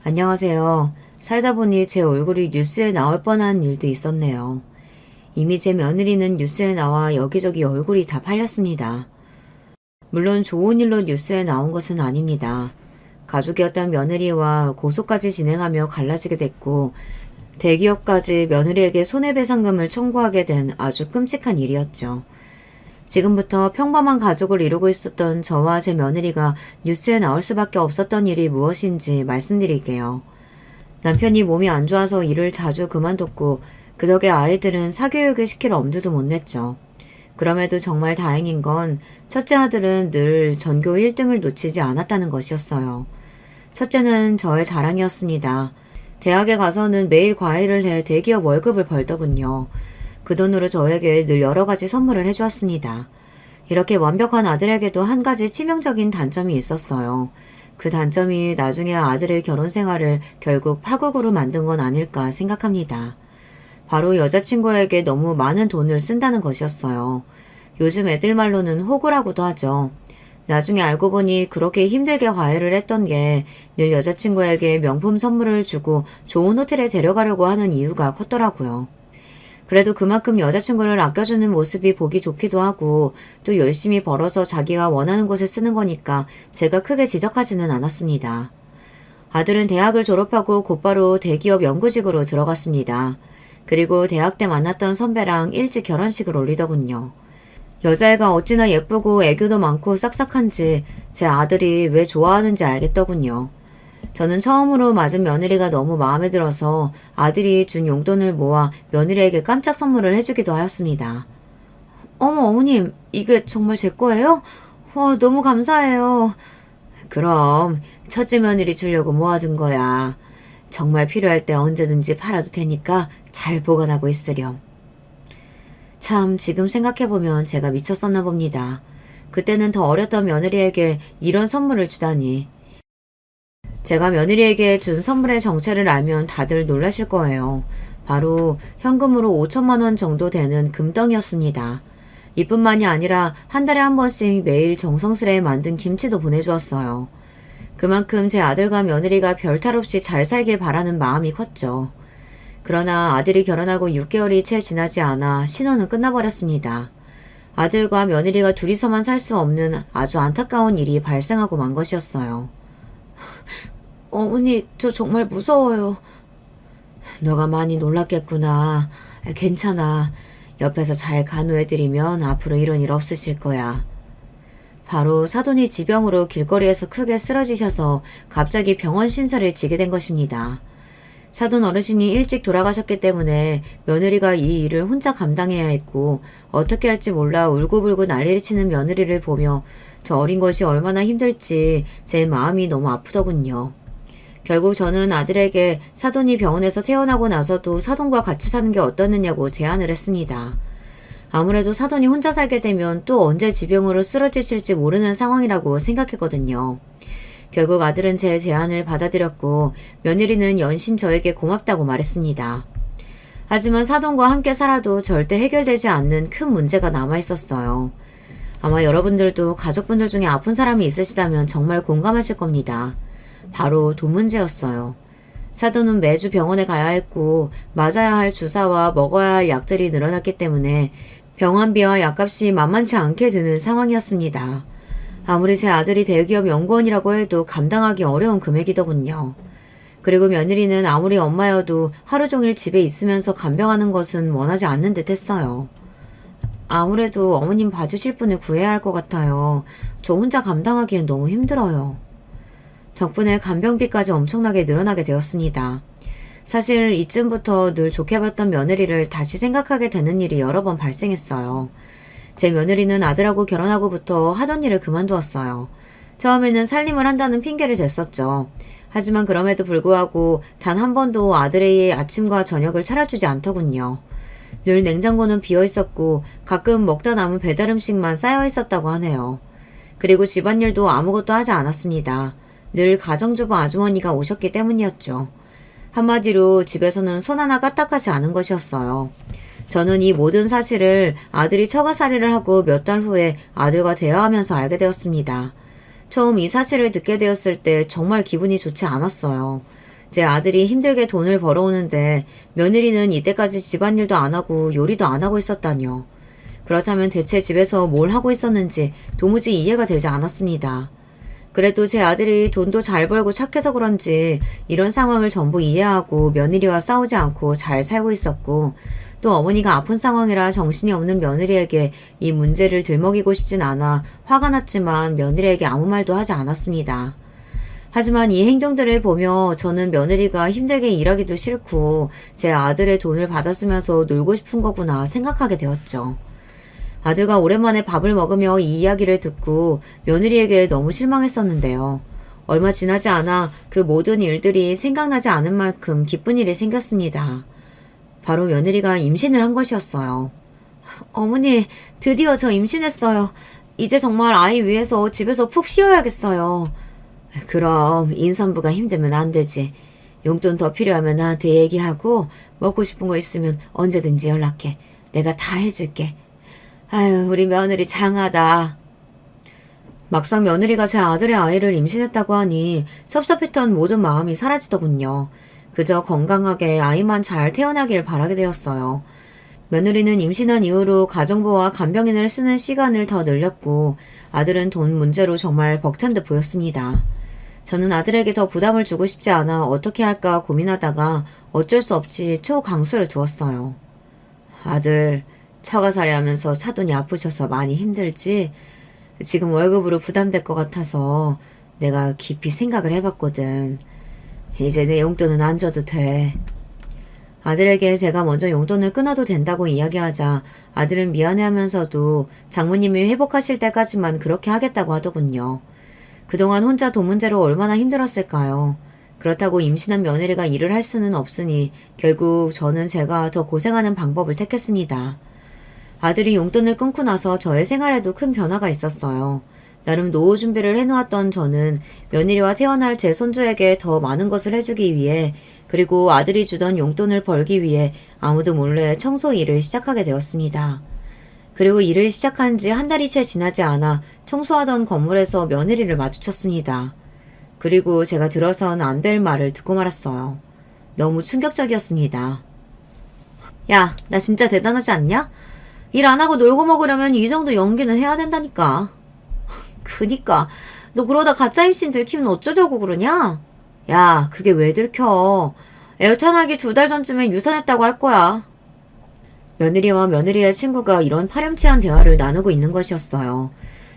안녕하세요. 살다 보니 제 얼굴이 뉴스에 나올 뻔한 일도 있었네요. 이미 제 며느리는 뉴스에 나와 여기저기 얼굴이 다 팔렸습니다. 물론 좋은 일로 뉴스에 나온 것은 아닙니다. 가족이었던 며느리와 고소까지 진행하며 갈라지게 됐고, 대기업까지 며느리에게 손해배상금을 청구하게 된 아주 끔찍한 일이었죠. 지금부터 평범한 가족을 이루고 있었던 저와 제 며느리가 뉴스에 나올 수밖에 없었던 일이 무엇인지 말씀드릴게요. 남편이 몸이 안 좋아서 일을 자주 그만뒀고 그 덕에 아이들은 사교육을 시킬 엄두도 못 냈죠. 그럼에도 정말 다행인 건 첫째 아들은 늘 전교 1등을 놓치지 않았다는 것이었어요. 첫째는 저의 자랑이었습니다. 대학에 가서는 매일 과외를 해 대기업 월급을 벌더군요. 그 돈으로 저에게 늘 여러 가지 선물을 해주었습니다. 이렇게 완벽한 아들에게도 한 가지 치명적인 단점이 있었어요. 그 단점이 나중에 아들의 결혼 생활을 결국 파국으로 만든 건 아닐까 생각합니다. 바로 여자친구에게 너무 많은 돈을 쓴다는 것이었어요. 요즘 애들 말로는 호구라고도 하죠. 나중에 알고 보니 그렇게 힘들게 과외를 했던 게 늘 여자친구에게 명품 선물을 주고 좋은 호텔에 데려가려고 하는 이유가 컸더라고요. 그래도 그만큼 여자친구를 아껴주는 모습이 보기 좋기도 하고 또 열심히 벌어서 자기가 원하는 곳에 쓰는 거니까 제가 크게 지적하지는 않았습니다. 아들은 대학을 졸업하고 곧바로 대기업 연구직으로 들어갔습니다. 그리고 대학 때 만났던 선배랑 일찍 결혼식을 올리더군요. 여자애가 어찌나 예쁘고 애교도 많고 싹싹한지 제 아들이 왜 좋아하는지 알겠더군요. 저는 처음으로 맞은 며느리가 너무 마음에 들어서 아들이 준 용돈을 모아 며느리에게 깜짝 선물을 해주기도 하였습니다. 어머, 어머님, 이게 정말 제 거예요? 와, 너무 감사해요. 그럼 첫째 며느리 주려고 모아둔 거야. 정말 필요할 때 언제든지 팔아도 되니까 잘 보관하고 있으렴. 참, 지금 생각해보면 제가 미쳤었나 봅니다. 그때는 더 어렸던 며느리에게 이런 선물을 주다니. 제가 며느리에게 준 선물의 정체를 알면 다들 놀라실 거예요. 바로 현금으로 5천만 원 정도 되는 금덩이였습니다. 이뿐만이 아니라 한 달에 한 번씩 매일 정성스레 만든 김치도 보내주었어요. 그만큼 제 아들과 며느리가 별탈 없이 잘 살길 바라는 마음이 컸죠. 그러나 아들이 결혼하고 6개월이 채 지나지 않아 신혼은 끝나버렸습니다. 아들과 며느리가 둘이서만 살 수 없는 아주 안타까운 일이 발생하고 만 것이었어요. 어머니, 저 정말 무서워요. 너가 많이 놀랐겠구나. 괜찮아. 옆에서 잘 간호해드리면 앞으로 이런 일 없으실 거야. 바로 사돈이 지병으로 길거리에서 크게 쓰러지셔서 갑자기 병원 신세를 지게 된 것입니다. 사돈 어르신이 일찍 돌아가셨기 때문에 며느리가 이 일을 혼자 감당해야 했고 어떻게 할지 몰라 울고불고 난리를 치는 며느리를 보며 저 어린 것이 얼마나 힘들지 제 마음이 너무 아프더군요. 결국 저는 아들에게 사돈이 병원에서 퇴원하고 나서도 사돈과 같이 사는 게 어떻느냐고 제안을 했습니다. 아무래도 사돈이 혼자 살게 되면 또 언제 지병으로 쓰러지실지 모르는 상황이라고 생각했거든요. 결국 아들은 제 제안을 받아들였고 며느리는 연신 저에게 고맙다고 말했습니다. 하지만 사돈과 함께 살아도 절대 해결되지 않는 큰 문제가 남아있었어요. 아마 여러분들도 가족분들 중에 아픈 사람이 있으시다면 정말 공감하실 겁니다. 바로 돈 문제였어요. 사돈은 매주 병원에 가야 했고 맞아야 할 주사와 먹어야 할 약들이 늘어났기 때문에 병원비와 약값이 만만치 않게 드는 상황이었습니다. 아무리 제 아들이 대기업 연구원이라고 해도 감당하기 어려운 금액이더군요. 그리고 며느리는 아무리 엄마여도 하루 종일 집에 있으면서 간병하는 것은 원하지 않는 듯 했어요. 아무래도 어머님 봐주실 분을 구해야 할 것 같아요. 저 혼자 감당하기엔 너무 힘들어요. 덕분에 간병비까지 엄청나게 늘어나게 되었습니다. 사실 이쯤부터 늘 좋게 봤던 며느리를 다시 생각하게 되는 일이 여러 번 발생했어요. 제 며느리는 아들하고 결혼하고부터 하던 일을 그만두었어요. 처음에는 살림을 한다는 핑계를 댔었죠. 하지만 그럼에도 불구하고 단 한 번도 아들의 아침과 저녁을 차려주지 않더군요. 늘 냉장고는 비어 있었고 가끔 먹다 남은 배달 음식만 쌓여 있었다고 하네요. 그리고 집안일도 아무것도 하지 않았습니다. 늘 가정주부 아주머니가 오셨기 때문이었죠. 한마디로 집에서는 손 하나 까딱하지 않은 것이었어요. 저는 이 모든 사실을 아들이 처가살이를 하고 몇 달 후에 아들과 대화하면서 알게 되었습니다. 처음 이 사실을 듣게 되었을 때 정말 기분이 좋지 않았어요. 제 아들이 힘들게 돈을 벌어오는데 며느리는 이때까지 집안일도 안 하고 요리도 안 하고 있었다뇨. 그렇다면 대체 집에서 뭘 하고 있었는지 도무지 이해가 되지 않았습니다. 그래도 제 아들이 돈도 잘 벌고 착해서 그런지 이런 상황을 전부 이해하고 며느리와 싸우지 않고 잘 살고 있었고, 또 어머니가 아픈 상황이라 정신이 없는 며느리에게 이 문제를 들먹이고 싶진 않아 화가 났지만 며느리에게 아무 말도 하지 않았습니다. 하지만 이 행동들을 보며 저는 며느리가 힘들게 일하기도 싫고 제 아들의 돈을 받았으면서 놀고 싶은 거구나 생각하게 되었죠. 아들과 오랜만에 밥을 먹으며 이 이야기를 듣고 며느리에게 너무 실망했었는데요. 얼마 지나지 않아 그 모든 일들이 생각나지 않은 만큼 기쁜 일이 생겼습니다. 바로 며느리가 임신을 한 것이었어요. 어머니, 드디어 저 임신했어요. 이제 정말 아이 위해서 집에서 푹 쉬어야겠어요. 그럼 임산부가 힘들면 안 되지. 용돈 더 필요하면 나한테 얘기하고 먹고 싶은 거 있으면 언제든지 연락해. 내가 다 해줄게. 아유, 우리 며느리 장하다. 막상 며느리가 제 아들의 아이를 임신했다고 하니 섭섭했던 모든 마음이 사라지더군요. 그저 건강하게 아이만 잘 태어나길 바라게 되었어요. 며느리는 임신한 이후로 가정부와 간병인을 쓰는 시간을 더 늘렸고 아들은 돈 문제로 정말 벅찬 듯 보였습니다. 저는 아들에게 더 부담을 주고 싶지 않아 어떻게 할까 고민하다가 어쩔 수 없이 초강수를 두었어요. 아들, 처가살이 하면서 사돈이 아프셔서 많이 힘들지? 지금 월급으로 부담될 것 같아서 내가 깊이 생각을 해봤거든. 이제 내 용돈은 안 줘도 돼. 아들에게 제가 먼저 용돈을 끊어도 된다고 이야기하자 아들은 미안해하면서도 장모님이 회복하실 때까지만 그렇게 하겠다고 하더군요. 그동안 혼자 돈 문제로 얼마나 힘들었을까요? 그렇다고 임신한 며느리가 일을 할 수는 없으니 결국 저는 제가 더 고생하는 방법을 택했습니다. 아들이 용돈을 끊고 나서 저의 생활에도 큰 변화가 있었어요. 나름 노후 준비를 해놓았던 저는 며느리와 태어날 제 손주에게 더 많은 것을 해주기 위해 그리고 아들이 주던 용돈을 벌기 위해 아무도 몰래 청소 일을 시작하게 되었습니다. 그리고 일을 시작한 지 한 달이 채 지나지 않아 청소하던 건물에서 며느리를 마주쳤습니다. 그리고 제가 들어선 안 될 말을 듣고 말았어요. 너무 충격적이었습니다. 야, 나 진짜 대단하지 않냐? 일 안 하고 놀고 먹으려면 이 정도 연기는 해야 된다니까. 그니까 너 그러다 가짜 임신 들키면 어쩌려고 그러냐? 야, 그게 왜 들켜? 애 태어나기 2달 전쯤엔 유산했다고 할 거야. 며느리와 며느리의 친구가 이런 파렴치한 대화를 나누고 있는 것이었어요.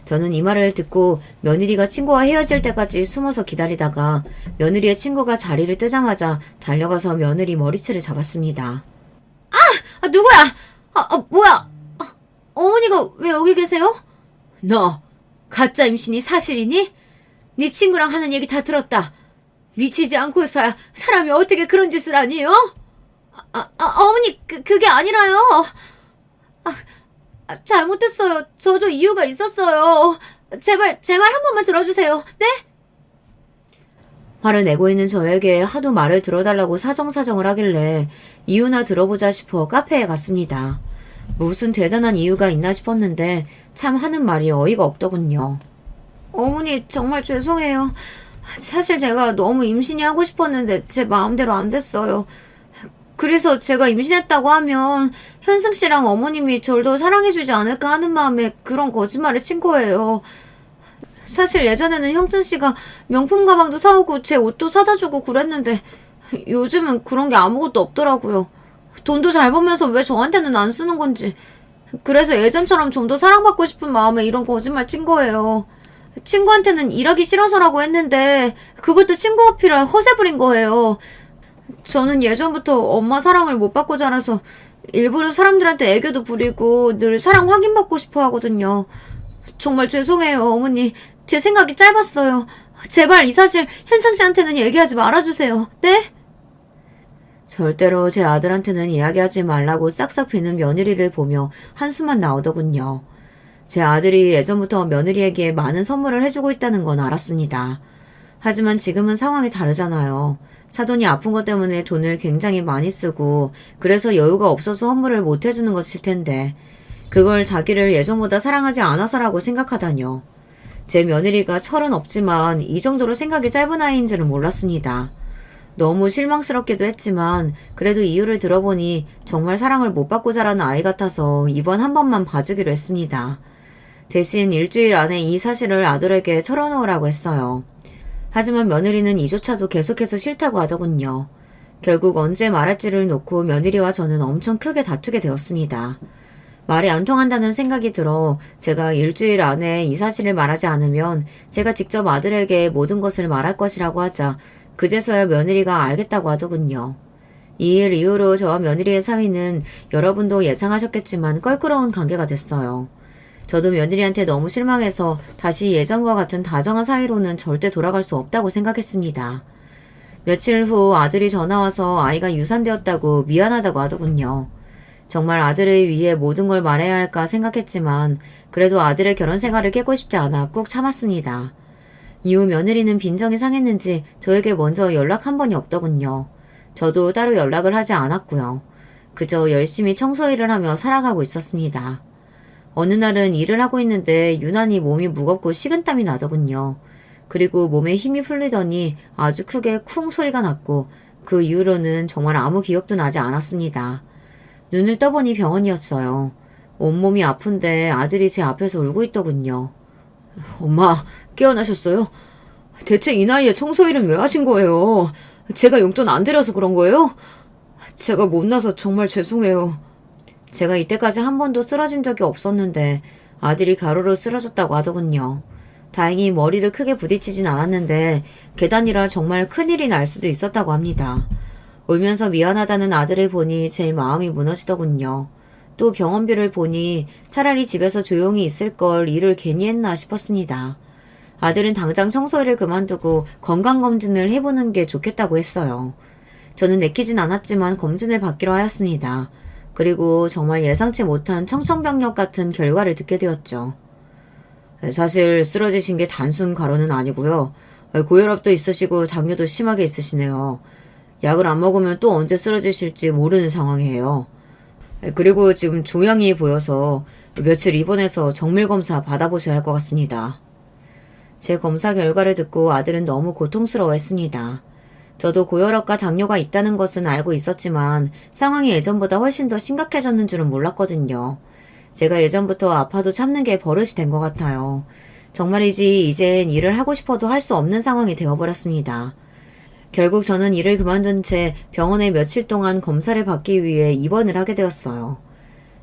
저는 이 말을 듣고 며느리가 친구와 헤어질 때까지 숨어서 기다리다가 며느리의 친구가 자리를 뜨자마자 달려가서 며느리 머리채를 잡았습니다. 누구야? 뭐야? 어머니가 왜 여기 계세요? 너 가짜 임신이 사실이니? 네 친구랑 하는 얘기 다 들었다. 미치지 않고서야 사람이 어떻게 그런 짓을 하니, 어? 어머니, 그게 아니라요. 잘못했어요. 저도 이유가 있었어요. 제발, 제 말 한 번만 들어주세요. 네? 화를 내고 있는 저에게 하도 말을 들어달라고 사정사정을 하길래 이유나 들어보자 싶어 카페에 갔습니다. 무슨 대단한 이유가 있나 싶었는데 참 하는 말이 어이가 없더군요. 어머니, 정말 죄송해요. 사실 제가 너무 임신이 하고 싶었는데 제 마음대로 안 됐어요. 그래서 제가 임신했다고 하면 현승 씨랑 어머님이 저를 더 사랑해주지 않을까 하는 마음에 그런 거짓말을 친 거예요. 사실 예전에는 형준 씨가 명품 가방도 사오고 제 옷도 사다 주고 그랬는데 요즘은 그런 게 아무것도 없더라고요. 돈도 잘 벌면서 왜 저한테는 안 쓰는 건지. 그래서 예전처럼 좀 더 사랑받고 싶은 마음에 이런 거짓말 친 거예요. 친구한테는 일하기 싫어서라고 했는데 그것도 친구 어필할 허세 부린 거예요. 저는 예전부터 엄마 사랑을 못 받고 자라서 일부러 사람들한테 애교도 부리고 늘 사랑 확인받고 싶어 하거든요. 정말 죄송해요, 어머니. 제 생각이 짧았어요. 제발 이 사실 현상 씨한테는 얘기하지 말아주세요. 네? 절대로 제 아들한테는 이야기하지 말라고 싹싹 비는 며느리를 보며 한숨만 나오더군요. 제 아들이 예전부터 며느리에게 많은 선물을 해주고 있다는 건 알았습니다. 하지만 지금은 상황이 다르잖아요. 사돈이 아픈 것 때문에 돈을 굉장히 많이 쓰고 그래서 여유가 없어서 선물을 못 해주는 것일 텐데 그걸 자기를 예전보다 사랑하지 않아서라고 생각하다뇨. 제 며느리가 철은 없지만 이 정도로 생각이 짧은 아이인 줄은 몰랐습니다. 너무 실망스럽기도 했지만 그래도 이유를 들어보니 정말 사랑을 못 받고 자라는 아이 같아서 이번 한 번만 봐주기로 했습니다. 대신 일주일 안에 이 사실을 아들에게 털어놓으라고 했어요. 하지만 며느리는 이조차도 계속해서 싫다고 하더군요. 결국 언제 말할지를 놓고 며느리와 저는 엄청 크게 다투게 되었습니다. 말이 안 통한다는 생각이 들어 제가 일주일 안에 이 사실을 말하지 않으면 제가 직접 아들에게 모든 것을 말할 것이라고 하자 그제서야 며느리가 알겠다고 하더군요. 이 일 이후로 저와 며느리의 사이는 여러분도 예상하셨겠지만 껄끄러운 관계가 됐어요. 저도 며느리한테 너무 실망해서 다시 예전과 같은 다정한 사이로는 절대 돌아갈 수 없다고 생각했습니다. 며칠 후 아들이 전화와서 아이가 유산되었다고 미안하다고 하더군요. 정말 아들을 위해 모든 걸 말해야 할까 생각했지만 그래도 아들의 결혼 생활을 깨고 싶지 않아 꾹 참았습니다. 이후 며느리는 빈정이 상했는지 저에게 먼저 연락 한 번이 없더군요. 저도 따로 연락을 하지 않았고요. 그저 열심히 청소 일을 하며 살아가고 있었습니다. 어느 날은 일을 하고 있는데 유난히 몸이 무겁고 식은땀이 나더군요. 그리고 몸에 힘이 풀리더니 아주 크게 쿵 소리가 났고 그 이후로는 정말 아무 기억도 나지 않았습니다. 눈을 떠보니 병원이었어요. 온몸이 아픈데 아들이 제 앞에서 울고 있더군요. 엄마, 깨어나셨어요? 대체 이 나이에 청소일은 왜 하신 거예요? 제가 용돈 안 드려서 그런 거예요? 제가 못나서 정말 죄송해요. 제가 이때까지 한 번도 쓰러진 적이 없었는데 아들이 가로로 쓰러졌다고 하더군요. 다행히 머리를 크게 부딪히진 않았는데 계단이라 정말 큰일이 날 수도 있었다고 합니다. 울면서 미안하다는 아들을 보니 제 마음이 무너지더군요. 또 병원비를 보니 차라리 집에서 조용히 있을 걸 일을 괜히 했나 싶었습니다. 아들은 당장 청소일을 그만두고 건강검진을 해보는 게 좋겠다고 했어요. 저는 내키진 않았지만 검진을 받기로 하였습니다. 그리고 정말 예상치 못한 청천벽력 같은 결과를 듣게 되었죠. 사실 쓰러지신 게 단순 가로는 아니고요. 고혈압도 있으시고 당뇨도 심하게 있으시네요. 약을 안 먹으면 또 언제 쓰러지실지 모르는 상황이에요. 그리고 지금 종양이 보여서 며칠 입원해서 정밀검사 받아보셔야 할 것 같습니다. 제 검사 결과를 듣고 아들은 너무 고통스러워했습니다. 저도 고혈압과 당뇨가 있다는 것은 알고 있었지만 상황이 예전보다 훨씬 더 심각해졌는 줄은 몰랐거든요. 제가 예전부터 아파도 참는 게 버릇이 된 것 같아요. 정말이지 이젠 일을 하고 싶어도 할 수 없는 상황이 되어버렸습니다. 결국 저는 일을 그만둔 채 병원에 며칠 동안 검사를 받기 위해 입원을 하게 되었어요.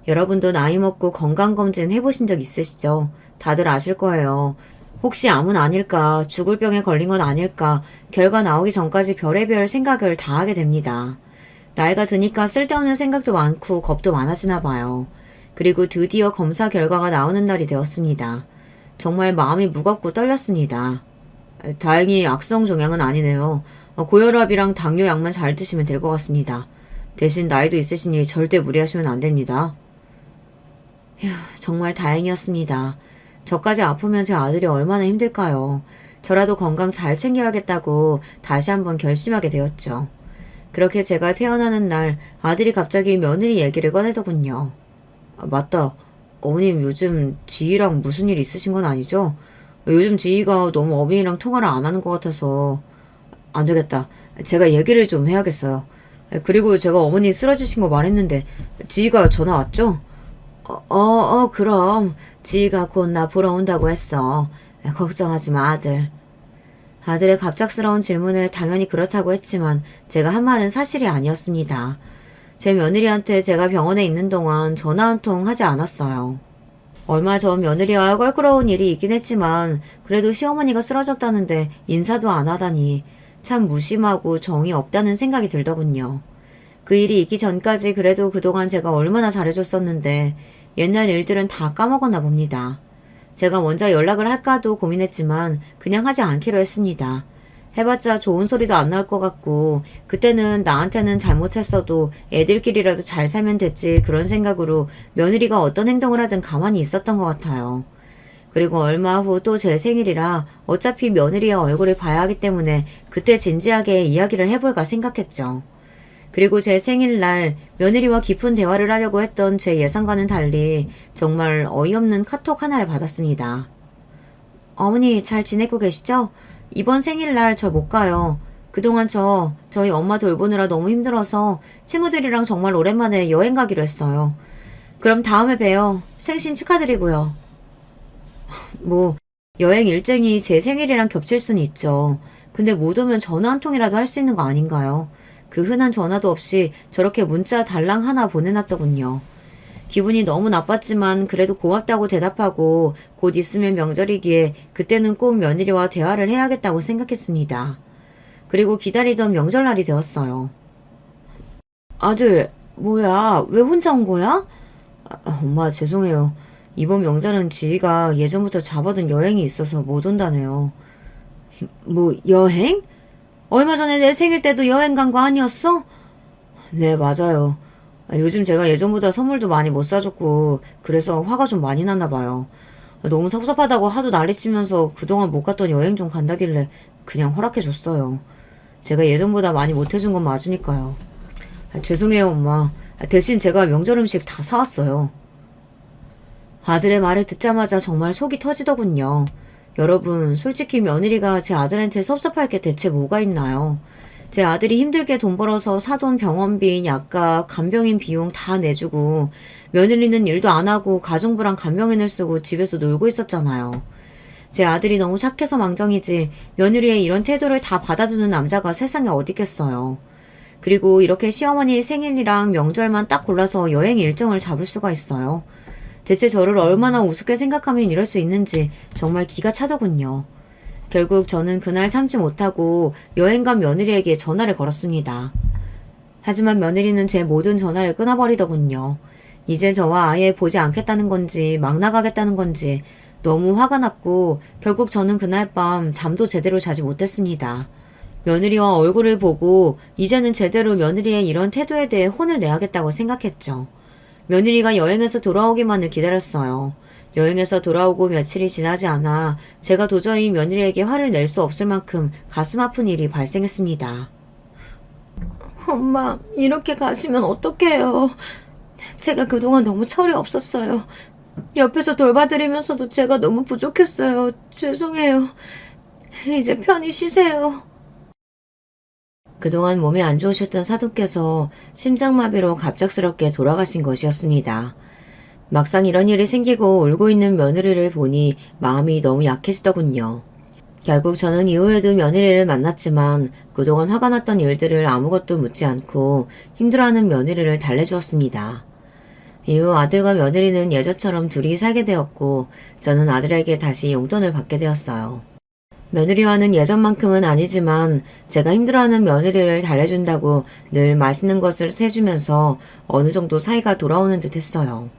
여러분도 나이 먹고 건강검진 해보신 적 있으시죠? 다들 아실 거예요. 혹시 암은 아닐까, 죽을 병에 걸린 건 아닐까, 결과 나오기 전까지 별의별 생각을 다 하게 됩니다. 나이가 드니까 쓸데없는 생각도 많고 겁도 많아지나 봐요. 그리고 드디어 검사 결과가 나오는 날이 되었습니다. 정말 마음이 무겁고 떨렸습니다. 다행히 악성 종양은 아니네요. 고혈압이랑 당뇨 약만 잘 드시면 될 것 같습니다. 대신 나이도 있으시니 절대 무리하시면 안 됩니다. 휴, 정말 다행이었습니다. 저까지 아프면 제 아들이 얼마나 힘들까요? 저라도 건강 잘 챙겨야겠다고 다시 한번 결심하게 되었죠. 그렇게 제가 태어나는 날 아들이 갑자기 며느리 얘기를 꺼내더군요. 맞다. 어머님 요즘 지희랑 무슨 일 있으신 건 아니죠? 요즘 지희가 너무 어머니랑 통화를 안 하는 것 같아서 안 되겠다. 제가 얘기를 좀 해야겠어요. 그리고 제가 어머니 쓰러지신 거 말했는데 지희가 전화 왔죠? 그럼 지희가 곧 나 보러 온다고 했어. 걱정하지 마, 아들. 아들의 갑작스러운 질문에 당연히 그렇다고 했지만 제가 한 말은 사실이 아니었습니다. 제 며느리한테 제가 병원에 있는 동안 전화 한 통 하지 않았어요. 얼마 전 며느리와 껄끄러운 일이 있긴 했지만 그래도 시어머니가 쓰러졌다는데 인사도 안 하다니 참 무심하고 정이 없다는 생각이 들더군요. 그 일이 있기 전까지 그래도 그동안 제가 얼마나 잘해줬었는데 옛날 일들은 다 까먹었나 봅니다. 제가 먼저 연락을 할까도 고민했지만 그냥 하지 않기로 했습니다. 해봤자 좋은 소리도 안 나올 것 같고 그때는 나한테는 잘못했어도 애들끼리라도 잘 살면 됐지 그런 생각으로 며느리가 어떤 행동을 하든 가만히 있었던 것 같아요. 그리고 얼마 후 또 제 생일이라 어차피 며느리의 얼굴을 봐야 하기 때문에 그때 진지하게 이야기를 해볼까 생각했죠. 그리고 제 생일날 며느리와 깊은 대화를 하려고 했던 제 예상과는 달리 정말 어이없는 카톡 하나를 받았습니다. 어머니 잘 지내고 계시죠? 이번 생일날 저 못 가요. 그동안 저희 엄마 돌보느라 너무 힘들어서 친구들이랑 정말 오랜만에 여행 가기로 했어요. 그럼 다음에 봬요. 생신 축하드리고요. 뭐, 여행 일정이 제 생일이랑 겹칠 수는 있죠. 근데 못 오면 전화 한 통이라도 할 수 있는 거 아닌가요? 그 흔한 전화도 없이 저렇게 문자 달랑 하나 보내놨더군요. 기분이 너무 나빴지만 그래도 고맙다고 대답하고 곧 있으면 명절이기에 그때는 꼭 며느리와 대화를 해야겠다고 생각했습니다. 그리고 기다리던 명절날이 되었어요. 아들, 뭐야? 왜 혼자 온 거야? 엄마, 죄송해요. 이번 명절은 지희가 예전부터 잡아둔 여행이 있어서 못 온다네요. 뭐, 여행? 얼마 전에 내 생일 때도 여행 간 거 아니었어? 네, 맞아요. 요즘 제가 예전보다 선물도 많이 못 사줬고, 그래서 화가 좀 많이 났나 봐요. 너무 섭섭하다고 하도 난리치면서 그동안 못 갔던 여행 좀 간다길래 그냥 허락해줬어요. 제가 예전보다 많이 못 해준 건 맞으니까요. 죄송해요, 엄마. 대신 제가 명절 음식 다 사왔어요. 아들의 말을 듣자마자 정말 속이 터지더군요. 여러분, 솔직히 며느리가 제 아들한테 섭섭할 게 대체 뭐가 있나요? 제 아들이 힘들게 돈 벌어서 사돈 병원비, 약값, 간병인 비용 다 내주고 며느리는 일도 안 하고 가정부랑 간병인을 쓰고 집에서 놀고 있었잖아요. 제 아들이 너무 착해서 망정이지 며느리의 이런 태도를 다 받아주는 남자가 세상에 어디 있겠어요. 그리고 이렇게 시어머니 생일이랑 명절만 딱 골라서 여행 일정을 잡을 수가 있어요. 대체 저를 얼마나 우습게 생각하면 이럴 수 있는지 정말 기가 차더군요. 결국 저는 그날 참지 못하고 여행 간 며느리에게 전화를 걸었습니다. 하지만 며느리는 제 모든 전화를 끊어버리더군요. 이제 저와 아예 보지 않겠다는 건지 막 나가겠다는 건지 너무 화가 났고 결국 저는 그날 밤 잠도 제대로 자지 못했습니다. 며느리와 얼굴을 보고 이제는 제대로 며느리의 이런 태도에 대해 혼을 내야겠다고 생각했죠. 며느리가 여행에서 돌아오기만을 기다렸어요. 여행에서 돌아오고 며칠이 지나지 않아 제가 도저히 며느리에게 화를 낼 수 없을 만큼 가슴 아픈 일이 발생했습니다. 엄마, 이렇게 가시면 어떡해요. 제가 그동안 너무 철이 없었어요. 옆에서 돌봐드리면서도 제가 너무 부족했어요. 죄송해요. 이제 편히 쉬세요. 그동안 몸이 안 좋으셨던 사돈께서 심장마비로 갑작스럽게 돌아가신 것이었습니다. 막상 이런 일이 생기고 울고 있는 며느리를 보니 마음이 너무 약해지더군요. 결국 저는 이후에도 며느리를 만났지만 그동안 화가 났던 일들을 아무것도 묻지 않고 힘들어하는 며느리를 달래주었습니다. 이후 아들과 며느리는 예전처럼 둘이 살게 되었고 저는 아들에게 다시 용돈을 받게 되었어요. 며느리와는 예전만큼은 아니지만 제가 힘들어하는 며느리를 달래준다고 늘 맛있는 것을 해주면서 어느 정도 사이가 돌아오는 듯 했어요.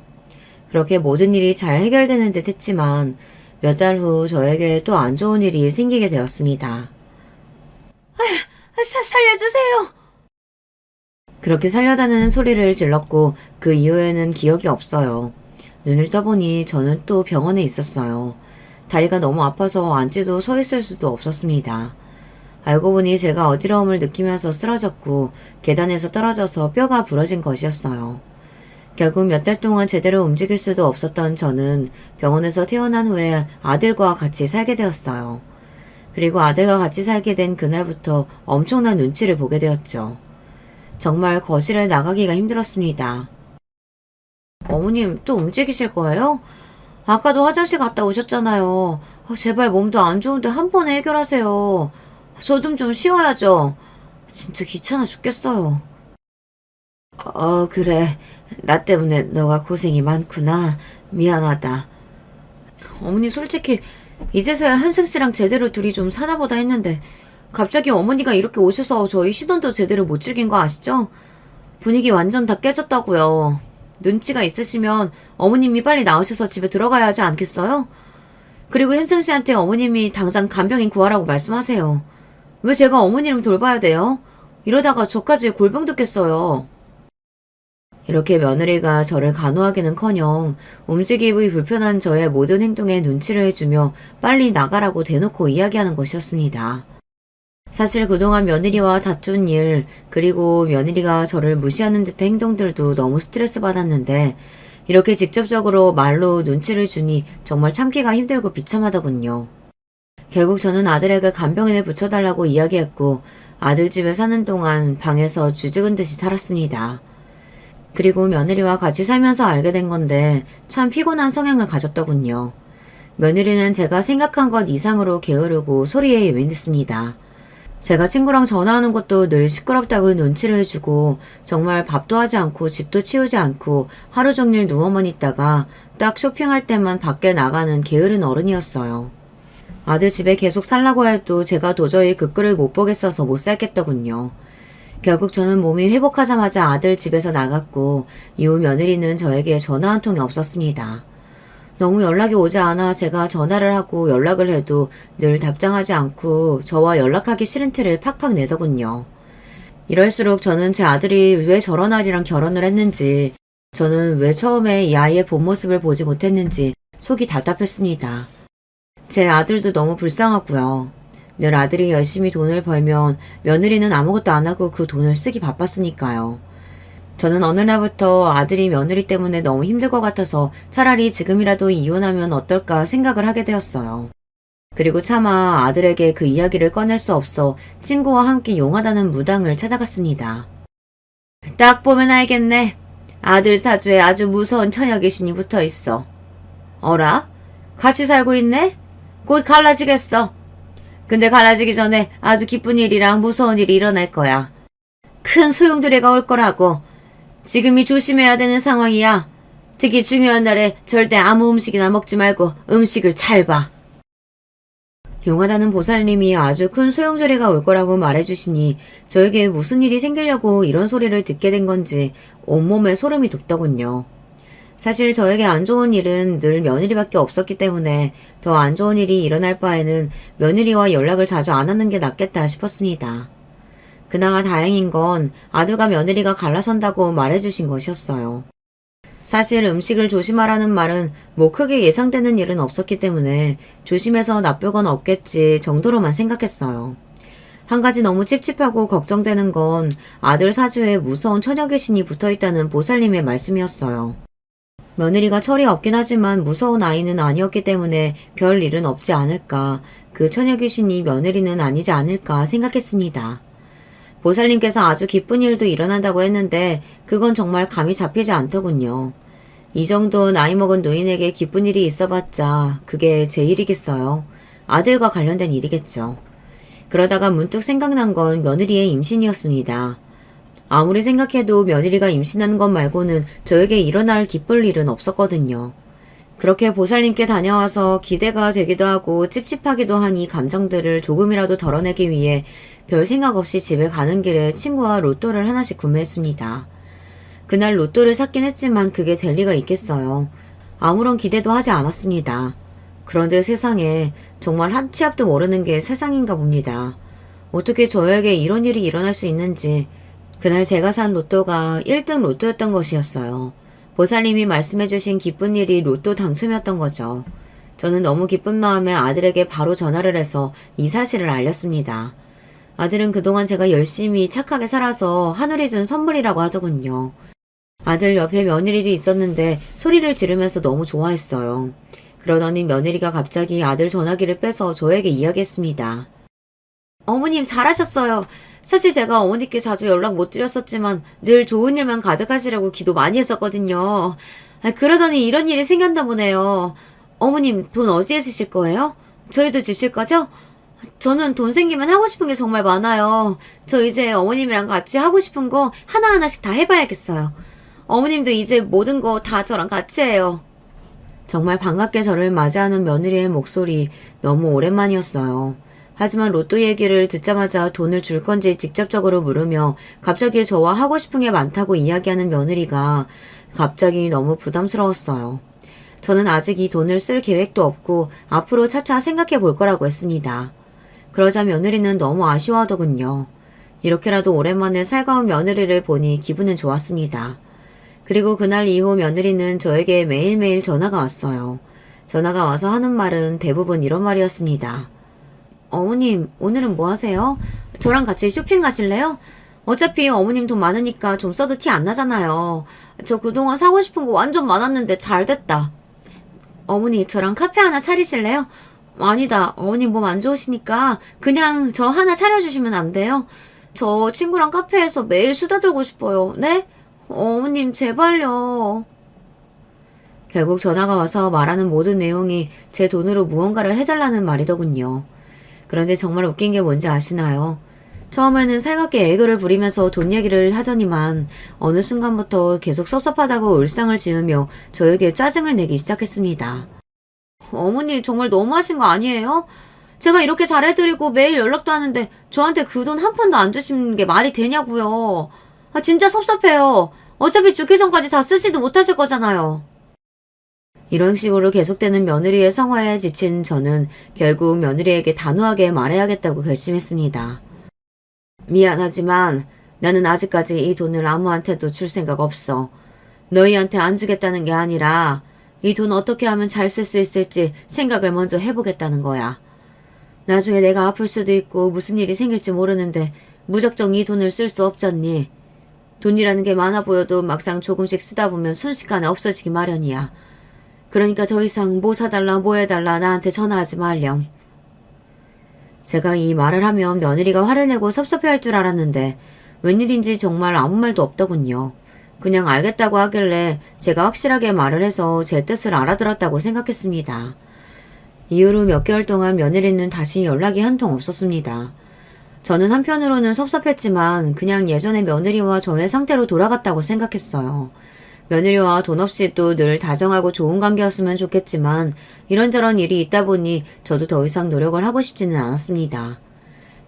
그렇게 모든 일이 잘 해결되는 듯 했지만 몇 달 후 저에게 또 안 좋은 일이 생기게 되었습니다. 살려주세요! 그렇게 살려다는 소리를 질렀고 그 이후에는 기억이 없어요. 눈을 떠보니 저는 또 병원에 있었어요. 다리가 너무 아파서 앉지도 서 있을 수도 없었습니다. 알고 보니 제가 어지러움을 느끼면서 쓰러졌고 계단에서 떨어져서 뼈가 부러진 것이었어요. 결국 몇 달 동안 제대로 움직일 수도 없었던 저는 병원에서 퇴원한 후에 아들과 같이 살게 되었어요. 그리고 아들과 같이 살게 된 그날부터 엄청난 눈치를 보게 되었죠. 정말 거실에 나가기가 힘들었습니다. 어머님 또 움직이실 거예요? 아까도 화장실 갔다 오셨잖아요. 제발 몸도 안 좋은데 한 번에 해결하세요. 저 좀 쉬어야죠. 진짜 귀찮아 죽겠어요. 그래. 나 때문에 너가 고생이 많구나. 미안하다. 어머니 솔직히 이제서야 한승 씨랑 제대로 둘이 좀 사나보다 했는데 갑자기 어머니가 이렇게 오셔서 저희 시돈도 제대로 못 즐긴 거 아시죠? 분위기 완전 다 깨졌다고요. 눈치가 있으시면 어머님이 빨리 나오셔서 집에 들어가야 하지 않겠어요? 그리고 현승 씨한테 어머님이 당장 간병인 구하라고 말씀하세요. 왜 제가 어머님을 돌봐야 돼요? 이러다가 저까지 골병 듣겠어요. 이렇게 며느리가 저를 간호하기는커녕 움직이기 불편한 저의 모든 행동에 눈치를 해주며 빨리 나가라고 대놓고 이야기하는 것이었습니다. 사실 그동안 며느리와 다툰 일, 그리고 며느리가 저를 무시하는 듯한 행동들도 너무 스트레스 받았는데 이렇게 직접적으로 말로 눈치를 주니 정말 참기가 힘들고 비참하더군요. 결국 저는 아들에게 간병인을 붙여달라고 이야기했고 아들 집에 사는 동안 방에서 쥐죽은 듯이 살았습니다. 그리고 며느리와 같이 살면서 알게 된 건데 참 피곤한 성향을 가졌더군요. 며느리는 제가 생각한 것 이상으로 게으르고 소리에 예민했습니다. 제가 친구랑 전화하는 것도 늘 시끄럽다고 눈치를 해주고 정말 밥도 하지 않고 집도 치우지 않고 하루 종일 누워만 있다가 딱 쇼핑할 때만 밖에 나가는 게으른 어른이었어요. 아들 집에 계속 살라고 해도 제가 도저히 그 꼴을 못 보겠어서 못 살겠더군요. 결국 저는 몸이 회복하자마자 아들 집에서 나갔고 이후 며느리는 저에게 전화 한 통이 없었습니다. 너무 연락이 오지 않아 제가 전화를 하고 연락을 해도 늘 답장하지 않고 저와 연락하기 싫은 티를 팍팍 내더군요. 이럴수록 저는 제 아들이 왜 저런 아이랑 결혼을 했는지, 저는 왜 처음에 이 아이의 본 모습을 보지 못했는지 속이 답답했습니다. 제 아들도 너무 불쌍하고요. 늘 아들이 열심히 돈을 벌면 며느리는 아무것도 안 하고 그 돈을 쓰기 바빴으니까요. 저는 어느 날부터 아들이 며느리 때문에 너무 힘들 것 같아서 차라리 지금이라도 이혼하면 어떨까 생각을 하게 되었어요. 그리고 차마 아들에게 그 이야기를 꺼낼 수 없어 친구와 함께 용하다는 무당을 찾아갔습니다. 딱 보면 알겠네. 아들 사주에 아주 무서운 처녀 귀신이 붙어 있어. 어라? 같이 살고 있네? 곧 갈라지겠어. 근데 갈라지기 전에 아주 기쁜 일이랑 무서운 일이 일어날 거야. 큰 소용돌이가 올 거라고. 지금이 조심해야 되는 상황이야. 특히 중요한 날에 절대 아무 음식이나 먹지 말고 음식을 잘 봐. 용하다는 보살님이 아주 큰 소용돌이가 올 거라고 말해주시니 저에게 무슨 일이 생기려고 이런 소리를 듣게 된 건지 온몸에 소름이 돋더군요. 사실 저에게 안 좋은 일은 늘 며느리밖에 없었기 때문에 더 안 좋은 일이 일어날 바에는 며느리와 연락을 자주 안 하는 게 낫겠다 싶었습니다. 그나마 다행인 건 아들과 며느리가 갈라선다고 말해주신 것이었어요. 사실 음식을 조심하라는 말은 뭐 크게 예상되는 일은 없었기 때문에 조심해서 나쁠 건 없겠지 정도로만 생각했어요. 한 가지 너무 찝찝하고 걱정되는 건 아들 사주에 무서운 처녀 귀신이 붙어있다는 보살님의 말씀이었어요. 며느리가 철이 없긴 하지만 무서운 아이는 아니었기 때문에 별 일은 없지 않을까, 그 처녀 귀신이 며느리는 아니지 않을까 생각했습니다. 보살님께서 아주 기쁜 일도 일어난다고 했는데 그건 정말 감이 잡히지 않더군요. 이 정도 나이 먹은 노인에게 기쁜 일이 있어봤자 그게 제 일이겠어요. 아들과 관련된 일이겠죠. 그러다가 문득 생각난 건 며느리의 임신이었습니다. 아무리 생각해도 며느리가 임신하는 것 말고는 저에게 일어날 기쁠 일은 없었거든요. 그렇게 보살님께 다녀와서 기대가 되기도 하고 찝찝하기도 한 이 감정들을 조금이라도 덜어내기 위해 별 생각 없이 집에 가는 길에 친구와 로또를 하나씩 구매했습니다. 그날 로또를 샀긴 했지만 그게 될 리가 있겠어요. 아무런 기대도 하지 않았습니다. 그런데 세상에 정말 한 치 앞도 모르는 게 세상인가 봅니다. 어떻게 저에게 이런 일이 일어날 수 있는지. 그날 제가 산 로또가 1등 로또였던 것이었어요. 보살님이 말씀해주신 기쁜 일이 로또 당첨이었던 거죠. 저는 너무 기쁜 마음에 아들에게 바로 전화를 해서 이 사실을 알렸습니다. 아들은 그동안 제가 열심히 착하게 살아서 하늘이 준 선물이라고 하더군요. 아들 옆에 며느리도 있었는데 소리를 지르면서 너무 좋아했어요. 그러더니 며느리가 갑자기 아들 전화기를 빼서 저에게 이야기했습니다. 어머님 잘하셨어요. 사실 제가 어머니께 자주 연락 못 드렸었지만 늘 좋은 일만 가득하시라고 기도 많이 했었거든요. 그러더니 이런 일이 생겼나 보네요. 어머님 돈 어디에 쓰실 거예요? 저희도 주실 거죠? 저는 돈 생기면 하고 싶은 게 정말 많아요. 저 이제 어머님이랑 같이 하고 싶은 거 하나하나씩 다 해봐야겠어요. 어머님도 이제 모든 거 다 저랑 같이 해요. 정말 반갑게 저를 맞이하는 며느리의 목소리 너무 오랜만이었어요. 하지만 로또 얘기를 듣자마자 돈을 줄 건지 직접적으로 물으며 갑자기 저와 하고 싶은 게 많다고 이야기하는 며느리가 갑자기 너무 부담스러웠어요. 저는 아직 이 돈을 쓸 계획도 없고 앞으로 차차 생각해 볼 거라고 했습니다. 그러자 며느리는 너무 아쉬워하더군요. 이렇게라도 오랜만에 살가운 며느리를 보니 기분은 좋았습니다. 그리고 그날 이후 며느리는 저에게 매일매일 전화가 왔어요. 전화가 와서 하는 말은 대부분 이런 말이었습니다. 어머님, 오늘은 뭐 하세요? 저랑 같이 쇼핑 가실래요? 어차피 어머님 돈 많으니까 좀 써도 티 안 나잖아요. 저 그동안 사고 싶은 거 완전 많았는데 잘 됐다. 어머니, 저랑 카페 하나 차리실래요? 아니다. 어머님 몸 안 좋으시니까 그냥 저 하나 차려주시면 안 돼요? 저 친구랑 카페에서 매일 수다 들고 싶어요. 네? 어머님, 제발요. 결국 전화가 와서 말하는 모든 내용이 제 돈으로 무언가를 해달라는 말이더군요. 그런데 정말 웃긴 게 뭔지 아시나요? 처음에는 살갑게 애교를 부리면서 돈 얘기를 하더니만 어느 순간부터 계속 섭섭하다고 울상을 지으며 저에게 짜증을 내기 시작했습니다. 어머니 정말 너무하신 거 아니에요? 제가 이렇게 잘해드리고 매일 연락도 하는데 저한테 그 돈 한 푼도 안 주시는 게 말이 되냐고요. 아 진짜 섭섭해요. 어차피 죽기 전까지 다 쓰지도 못하실 거잖아요. 이런 식으로 계속되는 며느리의 성화에 지친 저는 결국 며느리에게 단호하게 말해야겠다고 결심했습니다. 미안하지만 나는 아직까지 이 돈을 아무한테도 줄 생각 없어. 너희한테 안 주겠다는 게 아니라 이 돈 어떻게 하면 잘 쓸 수 있을지 생각을 먼저 해보겠다는 거야. 나중에 내가 아플 수도 있고 무슨 일이 생길지 모르는데 무작정 이 돈을 쓸 수 없잖니. 돈이라는 게 많아 보여도 막상 조금씩 쓰다 보면 순식간에 없어지기 마련이야. 그러니까 더 이상 뭐 사달라 뭐 해달라 나한테 전화하지 말렴. 제가 이 말을 하면 며느리가 화를 내고 섭섭해할 줄 알았는데 웬일인지 정말 아무 말도 없더군요. 그냥 알겠다고 하길래 제가 확실하게 말을 해서 제 뜻을 알아들었다고 생각했습니다. 이후로 몇 개월 동안 며느리는 다시 연락이 한 통 없었습니다. 저는 한편으로는 섭섭했지만 그냥 예전의 며느리와 저의 상태로 돌아갔다고 생각했어요. 며느리와 돈 없이도 늘 다정하고 좋은 관계였으면 좋겠지만 이런저런 일이 있다 보니 저도 더 이상 노력을 하고 싶지는 않았습니다.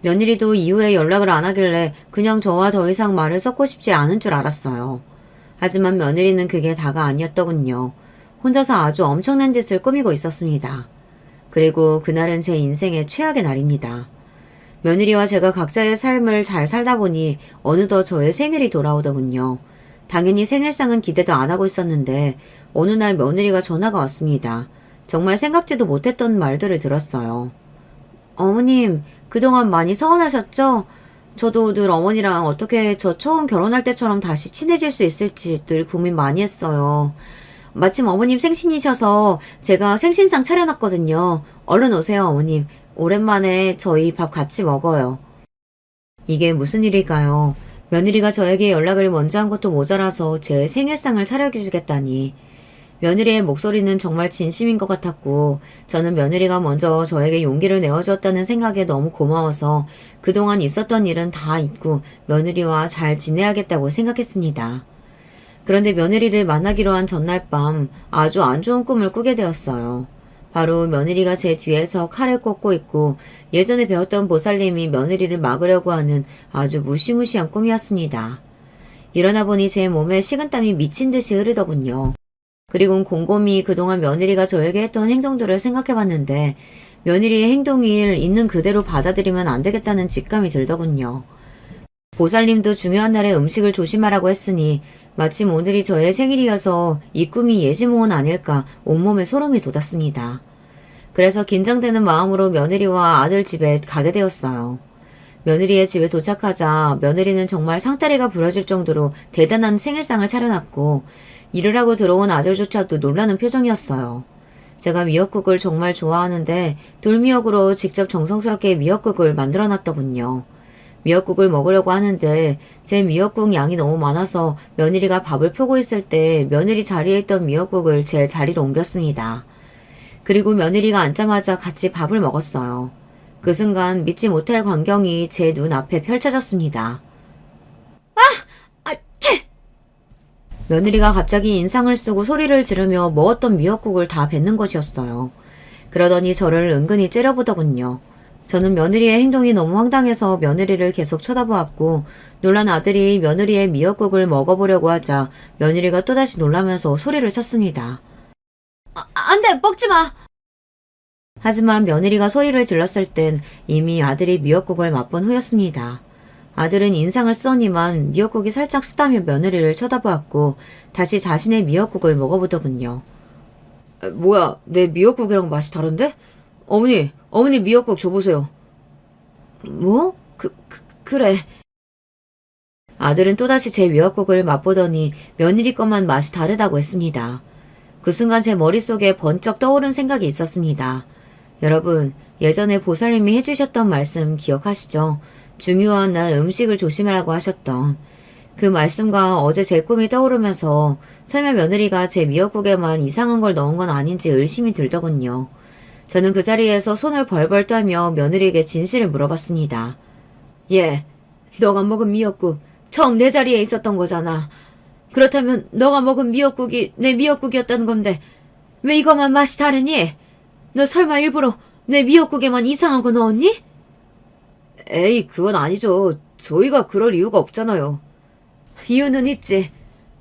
며느리도 이후에 연락을 안 하길래 그냥 저와 더 이상 말을 섞고 싶지 않은 줄 알았어요. 하지만 며느리는 그게 다가 아니었더군요. 혼자서 아주 엄청난 짓을 꾸미고 있었습니다. 그리고 그날은 제 인생의 최악의 날입니다. 며느리와 제가 각자의 삶을 잘 살다 보니 어느덧 저의 생일이 돌아오더군요. 당연히 생일상은 기대도 안 하고 있었는데 어느 날 며느리가 전화가 왔습니다. 정말 생각지도 못했던 말들을 들었어요. 어머님, 그동안 많이 서운하셨죠? 저도 늘 어머니랑 어떻게 저 처음 결혼할 때처럼 다시 친해질 수 있을지 늘 고민 많이 했어요. 마침 어머님 생신이셔서 제가 생신상 차려놨거든요. 얼른 오세요, 어머님. 오랜만에 저희 밥 같이 먹어요. 이게 무슨 일일까요? 며느리가 저에게 연락을 먼저 한 것도 모자라서 제 생일상을 차려주겠다니. 며느리의 목소리는 정말 진심인 것 같았고 저는 며느리가 먼저 저에게 용기를 내어주었다는 생각에 너무 고마워서 그동안 있었던 일은 다 잊고 며느리와 잘 지내야겠다고 생각했습니다. 그런데 며느리를 만나기로 한 전날 밤 아주 안 좋은 꿈을 꾸게 되었어요. 바로 며느리가 제 뒤에서 칼을 꽂고 있고 예전에 배웠던 보살님이 며느리를 막으려고 하는 아주 무시무시한 꿈이었습니다. 일어나 보니 제 몸에 식은땀이 미친 듯이 흐르더군요. 그리고 곰곰이 그동안 며느리가 저에게 했던 행동들을 생각해봤는데 며느리의 행동을 있는 그대로 받아들이면 안 되겠다는 직감이 들더군요. 보살님도 중요한 날에 음식을 조심하라고 했으니 마침 오늘이 저의 생일이어서 이 꿈이 예지몽은 아닐까 온몸에 소름이 돋았습니다. 그래서 긴장되는 마음으로 며느리와 아들 집에 가게 되었어요. 며느리의 집에 도착하자 며느리는 정말 상다리가 부러질 정도로 대단한 생일상을 차려놨고 일을 하고 들어온 아들조차도 놀라는 표정이었어요. 제가 미역국을 정말 좋아하는데 돌미역으로 직접 정성스럽게 미역국을 만들어놨더군요. 미역국을 먹으려고 하는데 제 미역국 양이 너무 많아서 며느리가 밥을 푸고 있을 때 며느리 자리에 있던 미역국을 제 자리로 옮겼습니다. 그리고 며느리가 앉자마자 같이 밥을 먹었어요. 그 순간 믿지 못할 광경이 제 눈앞에 펼쳐졌습니다. 며느리가 갑자기 인상을 쓰고 소리를 지르며 먹었던 미역국을 다 뱉는 것이었어요. 그러더니 저를 은근히 째려보더군요. 저는 며느리의 행동이 너무 황당해서 며느리를 계속 쳐다보았고 놀란 아들이 며느리의 미역국을 먹어보려고 하자 며느리가 또다시 놀라면서 소리를 쳤습니다. 안 돼! 먹지 마! 하지만 며느리가 소리를 질렀을 땐 이미 아들이 미역국을 맛본 후였습니다. 아들은 인상을 쓰더니만 미역국이 살짝 쓰다며 며느리를 쳐다보았고 다시 자신의 미역국을 먹어보더군요. 뭐야, 내 미역국이랑 맛이 다른데? 어머니 미역국 줘보세요. 뭐? 그래. 아들은 또다시 제 미역국을 맛보더니 며느리 것만 맛이 다르다고 했습니다. 그 순간 제 머릿속에 번쩍 떠오른 생각이 있었습니다. 여러분, 예전에 보살님이 해주셨던 말씀 기억하시죠? 중요한 날 음식을 조심하라고 하셨던 그 말씀과 어제 제 꿈이 떠오르면서 설마 며느리가 제 미역국에만 이상한 걸 넣은 건 아닌지 의심이 들더군요. 저는 그 자리에서 손을 벌벌 떨며 며느리에게 진실을 물어봤습니다. 예, 너가 먹은 미역국 처음 내 자리에 있었던 거잖아. 그렇다면 너가 먹은 미역국이 내 미역국이었다는 건데 왜 이것만 맛이 다르니? 너 설마 일부러 내 미역국에만 이상한 거 넣었니? 에이, 그건 아니죠. 저희가 그럴 이유가 없잖아요. 이유는 있지.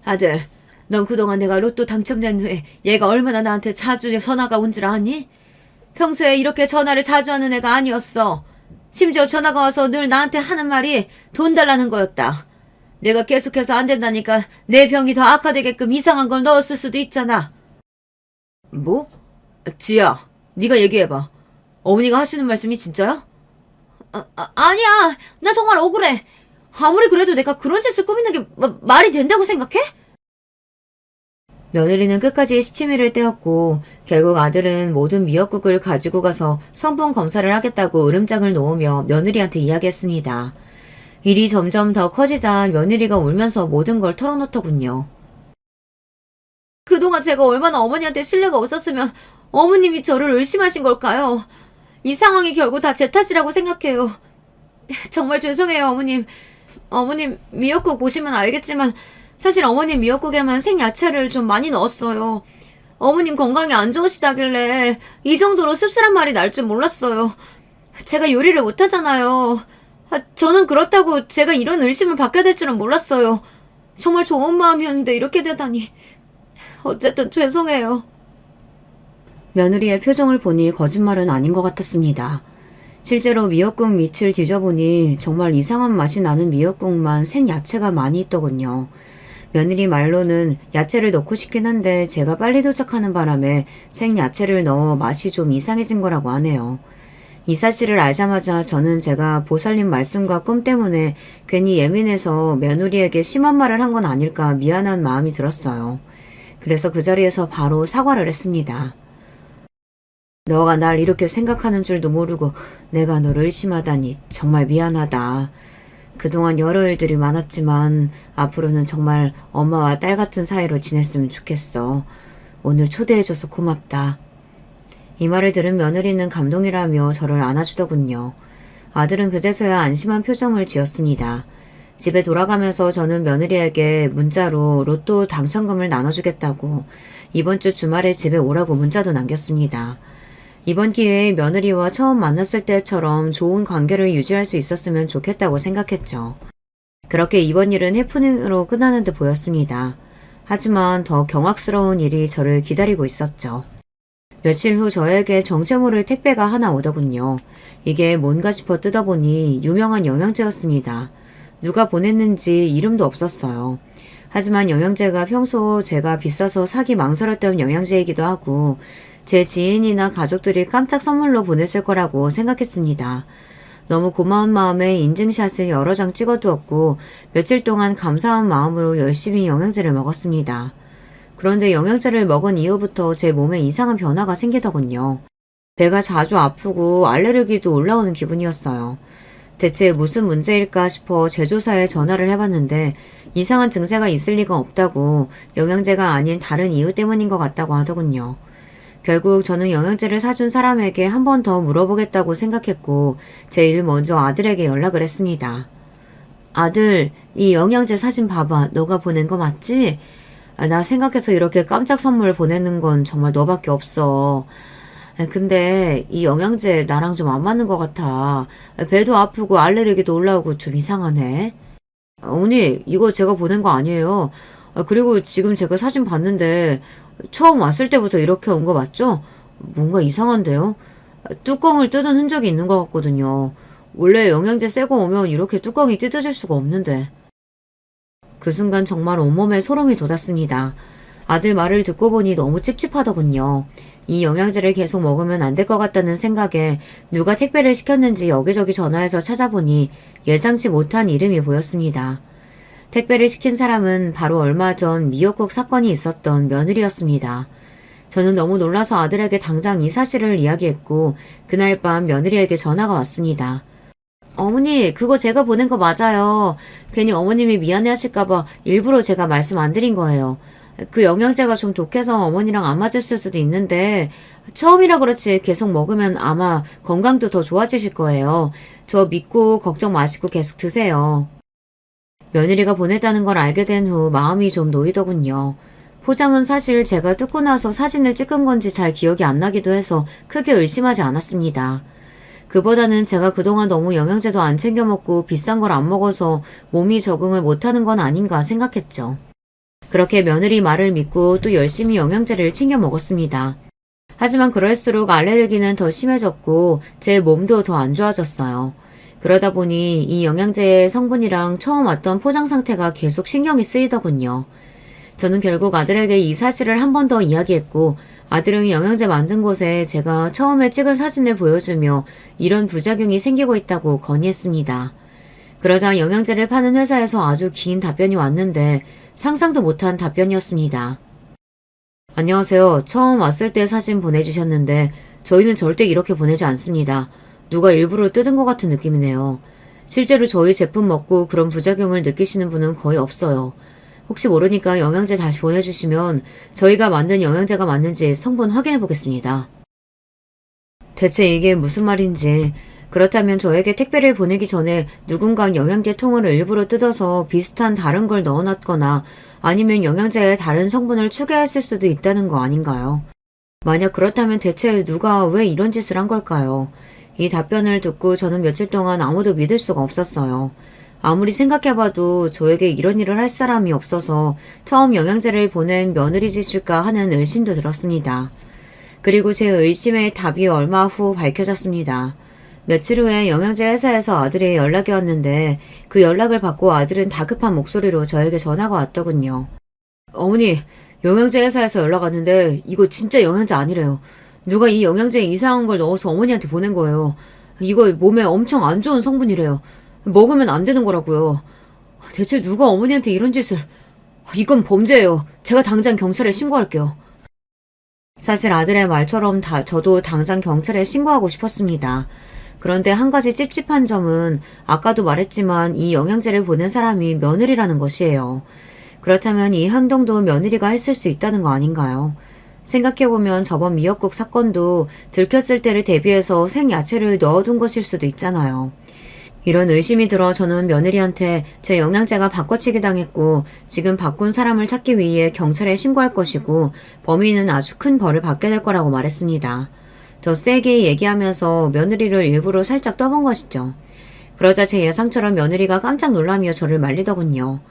아들, 넌 그동안 내가 로또 당첨된 후에 얘가 얼마나 나한테 자주 전화가 온 줄 아니? 평소에 이렇게 전화를 자주 하는 애가 아니었어. 심지어 전화가 와서 늘 나한테 하는 말이 돈 달라는 거였다. 내가 계속해서 안 된다니까 내 병이 더 악화되게끔 이상한 걸 넣었을 수도 있잖아. 뭐? 지야, 네가 얘기해봐. 어머니가 하시는 말씀이 진짜야? 아니야. 나 정말 억울해. 아무리 그래도 내가 그런 짓을 꾸미는 게 말이 된다고 생각해? 며느리는 끝까지 시치미를 떼었고 결국 아들은 모든 미역국을 가지고 가서 성분 검사를 하겠다고 으름장을 놓으며 며느리한테 이야기했습니다. 일이 점점 더 커지자 며느리가 울면서 모든 걸 털어놓더군요. 그동안 제가 얼마나 어머니한테 신뢰가 없었으면 어머님이 저를 의심하신 걸까요? 이 상황이 결국 다 제 탓이라고 생각해요. 정말 죄송해요, 어머님. 어머님 미역국 보시면 알겠지만 사실 어머님 미역국에만 생야채를 좀 많이 넣었어요. 어머님 건강이 안 좋으시다길래 이 정도로 씁쓸한 말이 날 줄 몰랐어요. 제가 요리를 못하잖아요. 저는 그렇다고 제가 이런 의심을 받게 될 줄은 몰랐어요. 정말 좋은 마음이었는데 이렇게 되다니. 어쨌든 죄송해요. 며느리의 표정을 보니 거짓말은 아닌 것 같았습니다. 실제로 미역국 밑을 뒤져보니 정말 이상한 맛이 나는 미역국만 생야채가 많이 있더군요. 며느리 말로는 야채를 넣고 싶긴 한데 제가 빨리 도착하는 바람에 생야채를 넣어 맛이 좀 이상해진 거라고 하네요. 이 사실을 알자마자 저는 제가 보살님 말씀과 꿈 때문에 괜히 예민해서 며느리에게 심한 말을 한 건 아닐까 미안한 마음이 들었어요. 그래서 그 자리에서 바로 사과를 했습니다. 너가 날 이렇게 생각하는 줄도 모르고 내가 너를 의심하다니 정말 미안하다. 그동안 여러 일들이 많았지만 앞으로는 정말 엄마와 딸 같은 사이로 지냈으면 좋겠어. 오늘 초대해줘서 고맙다. 이 말을 들은 며느리는 감동이라며 저를 안아주더군요. 아들은 그제서야 안심한 표정을 지었습니다. 집에 돌아가면서 저는 며느리에게 문자로 로또 당첨금을 나눠주겠다고 이번 주 주말에 집에 오라고 문자도 남겼습니다. 이번 기회에 며느리와 처음 만났을 때처럼 좋은 관계를 유지할 수 있었으면 좋겠다고 생각했죠. 그렇게 이번 일은 해프닝으로 끝나는 듯 보였습니다. 하지만 더 경악스러운 일이 저를 기다리고 있었죠. 며칠 후 저에게 정체 모를 택배가 하나 오더군요. 이게 뭔가 싶어 뜯어보니 유명한 영양제였습니다. 누가 보냈는지 이름도 없었어요. 하지만 영양제가 평소 제가 비싸서 사기 망설였던 영양제이기도 하고 제 지인이나 가족들이 깜짝 선물로 보냈을 거라고 생각했습니다. 너무 고마운 마음에 인증샷을 여러 장 찍어두었고 며칠 동안 감사한 마음으로 열심히 영양제를 먹었습니다. 그런데 영양제를 먹은 이후부터 제 몸에 이상한 변화가 생기더군요. 배가 자주 아프고 알레르기도 올라오는 기분이었어요. 대체 무슨 문제일까 싶어 제조사에 전화를 해봤는데 이상한 증세가 있을 리가 없다고 영양제가 아닌 다른 이유 때문인 것 같다고 하더군요. 결국 저는 영양제를 사준 사람에게 한 번 더 물어보겠다고 생각했고 제일 먼저 아들에게 연락을 했습니다. 아들, 이 영양제 사진 봐봐. 너가 보낸 거 맞지? 나 생각해서 이렇게 깜짝 선물 보내는 건 정말 너밖에 없어. 근데 이 영양제 나랑 좀 안 맞는 것 같아. 배도 아프고 알레르기도 올라오고 좀 이상하네. 어머니, 이거 제가 보낸 거 아니에요. 그리고 지금 제가 사진 봤는데 처음 왔을 때부터 이렇게 온 거 맞죠? 뭔가 이상한데요? 뚜껑을 뜯은 흔적이 있는 것 같거든요. 원래 영양제 새거 오면 이렇게 뚜껑이 뜯어질 수가 없는데. 그 순간 정말 온몸에 소름이 돋았습니다. 아들 말을 듣고 보니 너무 찝찝하더군요. 이 영양제를 계속 먹으면 안 될 것 같다는 생각에 누가 택배를 시켰는지 여기저기 전화해서 찾아보니 예상치 못한 이름이 보였습니다. 택배를 시킨 사람은 바로 얼마 전 미역국 사건이 있었던 며느리였습니다. 저는 너무 놀라서 아들에게 당장 이 사실을 이야기했고 그날 밤 며느리에게 전화가 왔습니다. 어머니, 그거 제가 보낸 거 맞아요. 괜히 어머님이 미안해 하실까봐 일부러 제가 말씀 안 드린 거예요. 그 영양제가 좀 독해서 어머니랑 안 맞을 수도 있는데, 처음이라 그렇지 계속 먹으면 아마 건강도 더 좋아지실 거예요. 저 믿고 걱정 마시고 계속 드세요. 며느리가 보냈다는 걸 알게 된 후 마음이 좀 놓이더군요. 포장은 사실 제가 뜯고 나서 사진을 찍은 건지 잘 기억이 안 나기도 해서 크게 의심하지 않았습니다. 그보다는 제가 그동안 너무 영양제도 안 챙겨 먹고 비싼 걸 안 먹어서 몸이 적응을 못하는 건 아닌가 생각했죠. 그렇게 며느리 말을 믿고 또 열심히 영양제를 챙겨 먹었습니다. 하지만 그럴수록 알레르기는 더 심해졌고 제 몸도 더 안 좋아졌어요. 그러다 보니 이 영양제의 성분이랑 처음 왔던 포장 상태가 계속 신경이 쓰이더군요. 저는 결국 아들에게 이 사실을 한 번 더 이야기했고 아들은 영양제 만든 곳에 제가 처음에 찍은 사진을 보여주며 이런 부작용이 생기고 있다고 건의했습니다. 그러자 영양제를 파는 회사에서 아주 긴 답변이 왔는데 상상도 못한 답변이었습니다. 안녕하세요. 처음 왔을 때 사진 보내주셨는데 저희는 절대 이렇게 보내지 않습니다. 누가 일부러 뜯은 것 같은 느낌이네요. 실제로 저희 제품 먹고 그런 부작용을 느끼시는 분은 거의 없어요. 혹시 모르니까 영양제 다시 보내주시면 저희가 만든 영양제가 맞는지 성분 확인해 보겠습니다. 대체 이게 무슨 말인지, 그렇다면 저에게 택배를 보내기 전에 누군가 영양제 통을 일부러 뜯어서 비슷한 다른 걸 넣어놨거나 아니면 영양제에 다른 성분을 추가했을 수도 있다는 거 아닌가요? 만약 그렇다면 대체 누가 왜 이런 짓을 한 걸까요? 이 답변을 듣고 저는 며칠 동안 아무도 믿을 수가 없었어요. 아무리 생각해봐도 저에게 이런 일을 할 사람이 없어서 처음 영양제를 보낸 며느리 짓일까 하는 의심도 들었습니다. 그리고 제 의심의 답이 얼마 후 밝혀졌습니다. 며칠 후에 영양제 회사에서 아들의 연락이 왔는데 그 연락을 받고 아들은 다급한 목소리로 저에게 전화가 왔더군요. 어머니, 영양제 회사에서 연락 왔는데 이거 진짜 영양제 아니래요. 누가 이 영양제에 이상한 걸 넣어서 어머니한테 보낸 거예요. 이거 몸에 엄청 안 좋은 성분이래요. 먹으면 안 되는 거라고요. 대체 누가 어머니한테 이런 짓을... 이건 범죄예요. 제가 당장 경찰에 신고할게요. 사실 아들의 말처럼 저도 당장 경찰에 신고하고 싶었습니다. 그런데 한 가지 찝찝한 점은 아까도 말했지만 이 영양제를 보낸 사람이 며느리라는 것이에요. 그렇다면 이 행동도 며느리가 했을 수 있다는 거 아닌가요? 생각해보면 저번 미역국 사건도 들켰을 때를 대비해서 생야채를 넣어둔 것일 수도 있잖아요. 이런 의심이 들어 저는 며느리한테 제 영양제가 바꿔치기 당했고 지금 바꾼 사람을 찾기 위해 경찰에 신고할 것이고 범인은 아주 큰 벌을 받게 될 거라고 말했습니다. 더 세게 얘기하면서 며느리를 일부러 살짝 떠본 것이죠. 그러자 제 예상처럼 며느리가 깜짝 놀라며 저를 말리더군요.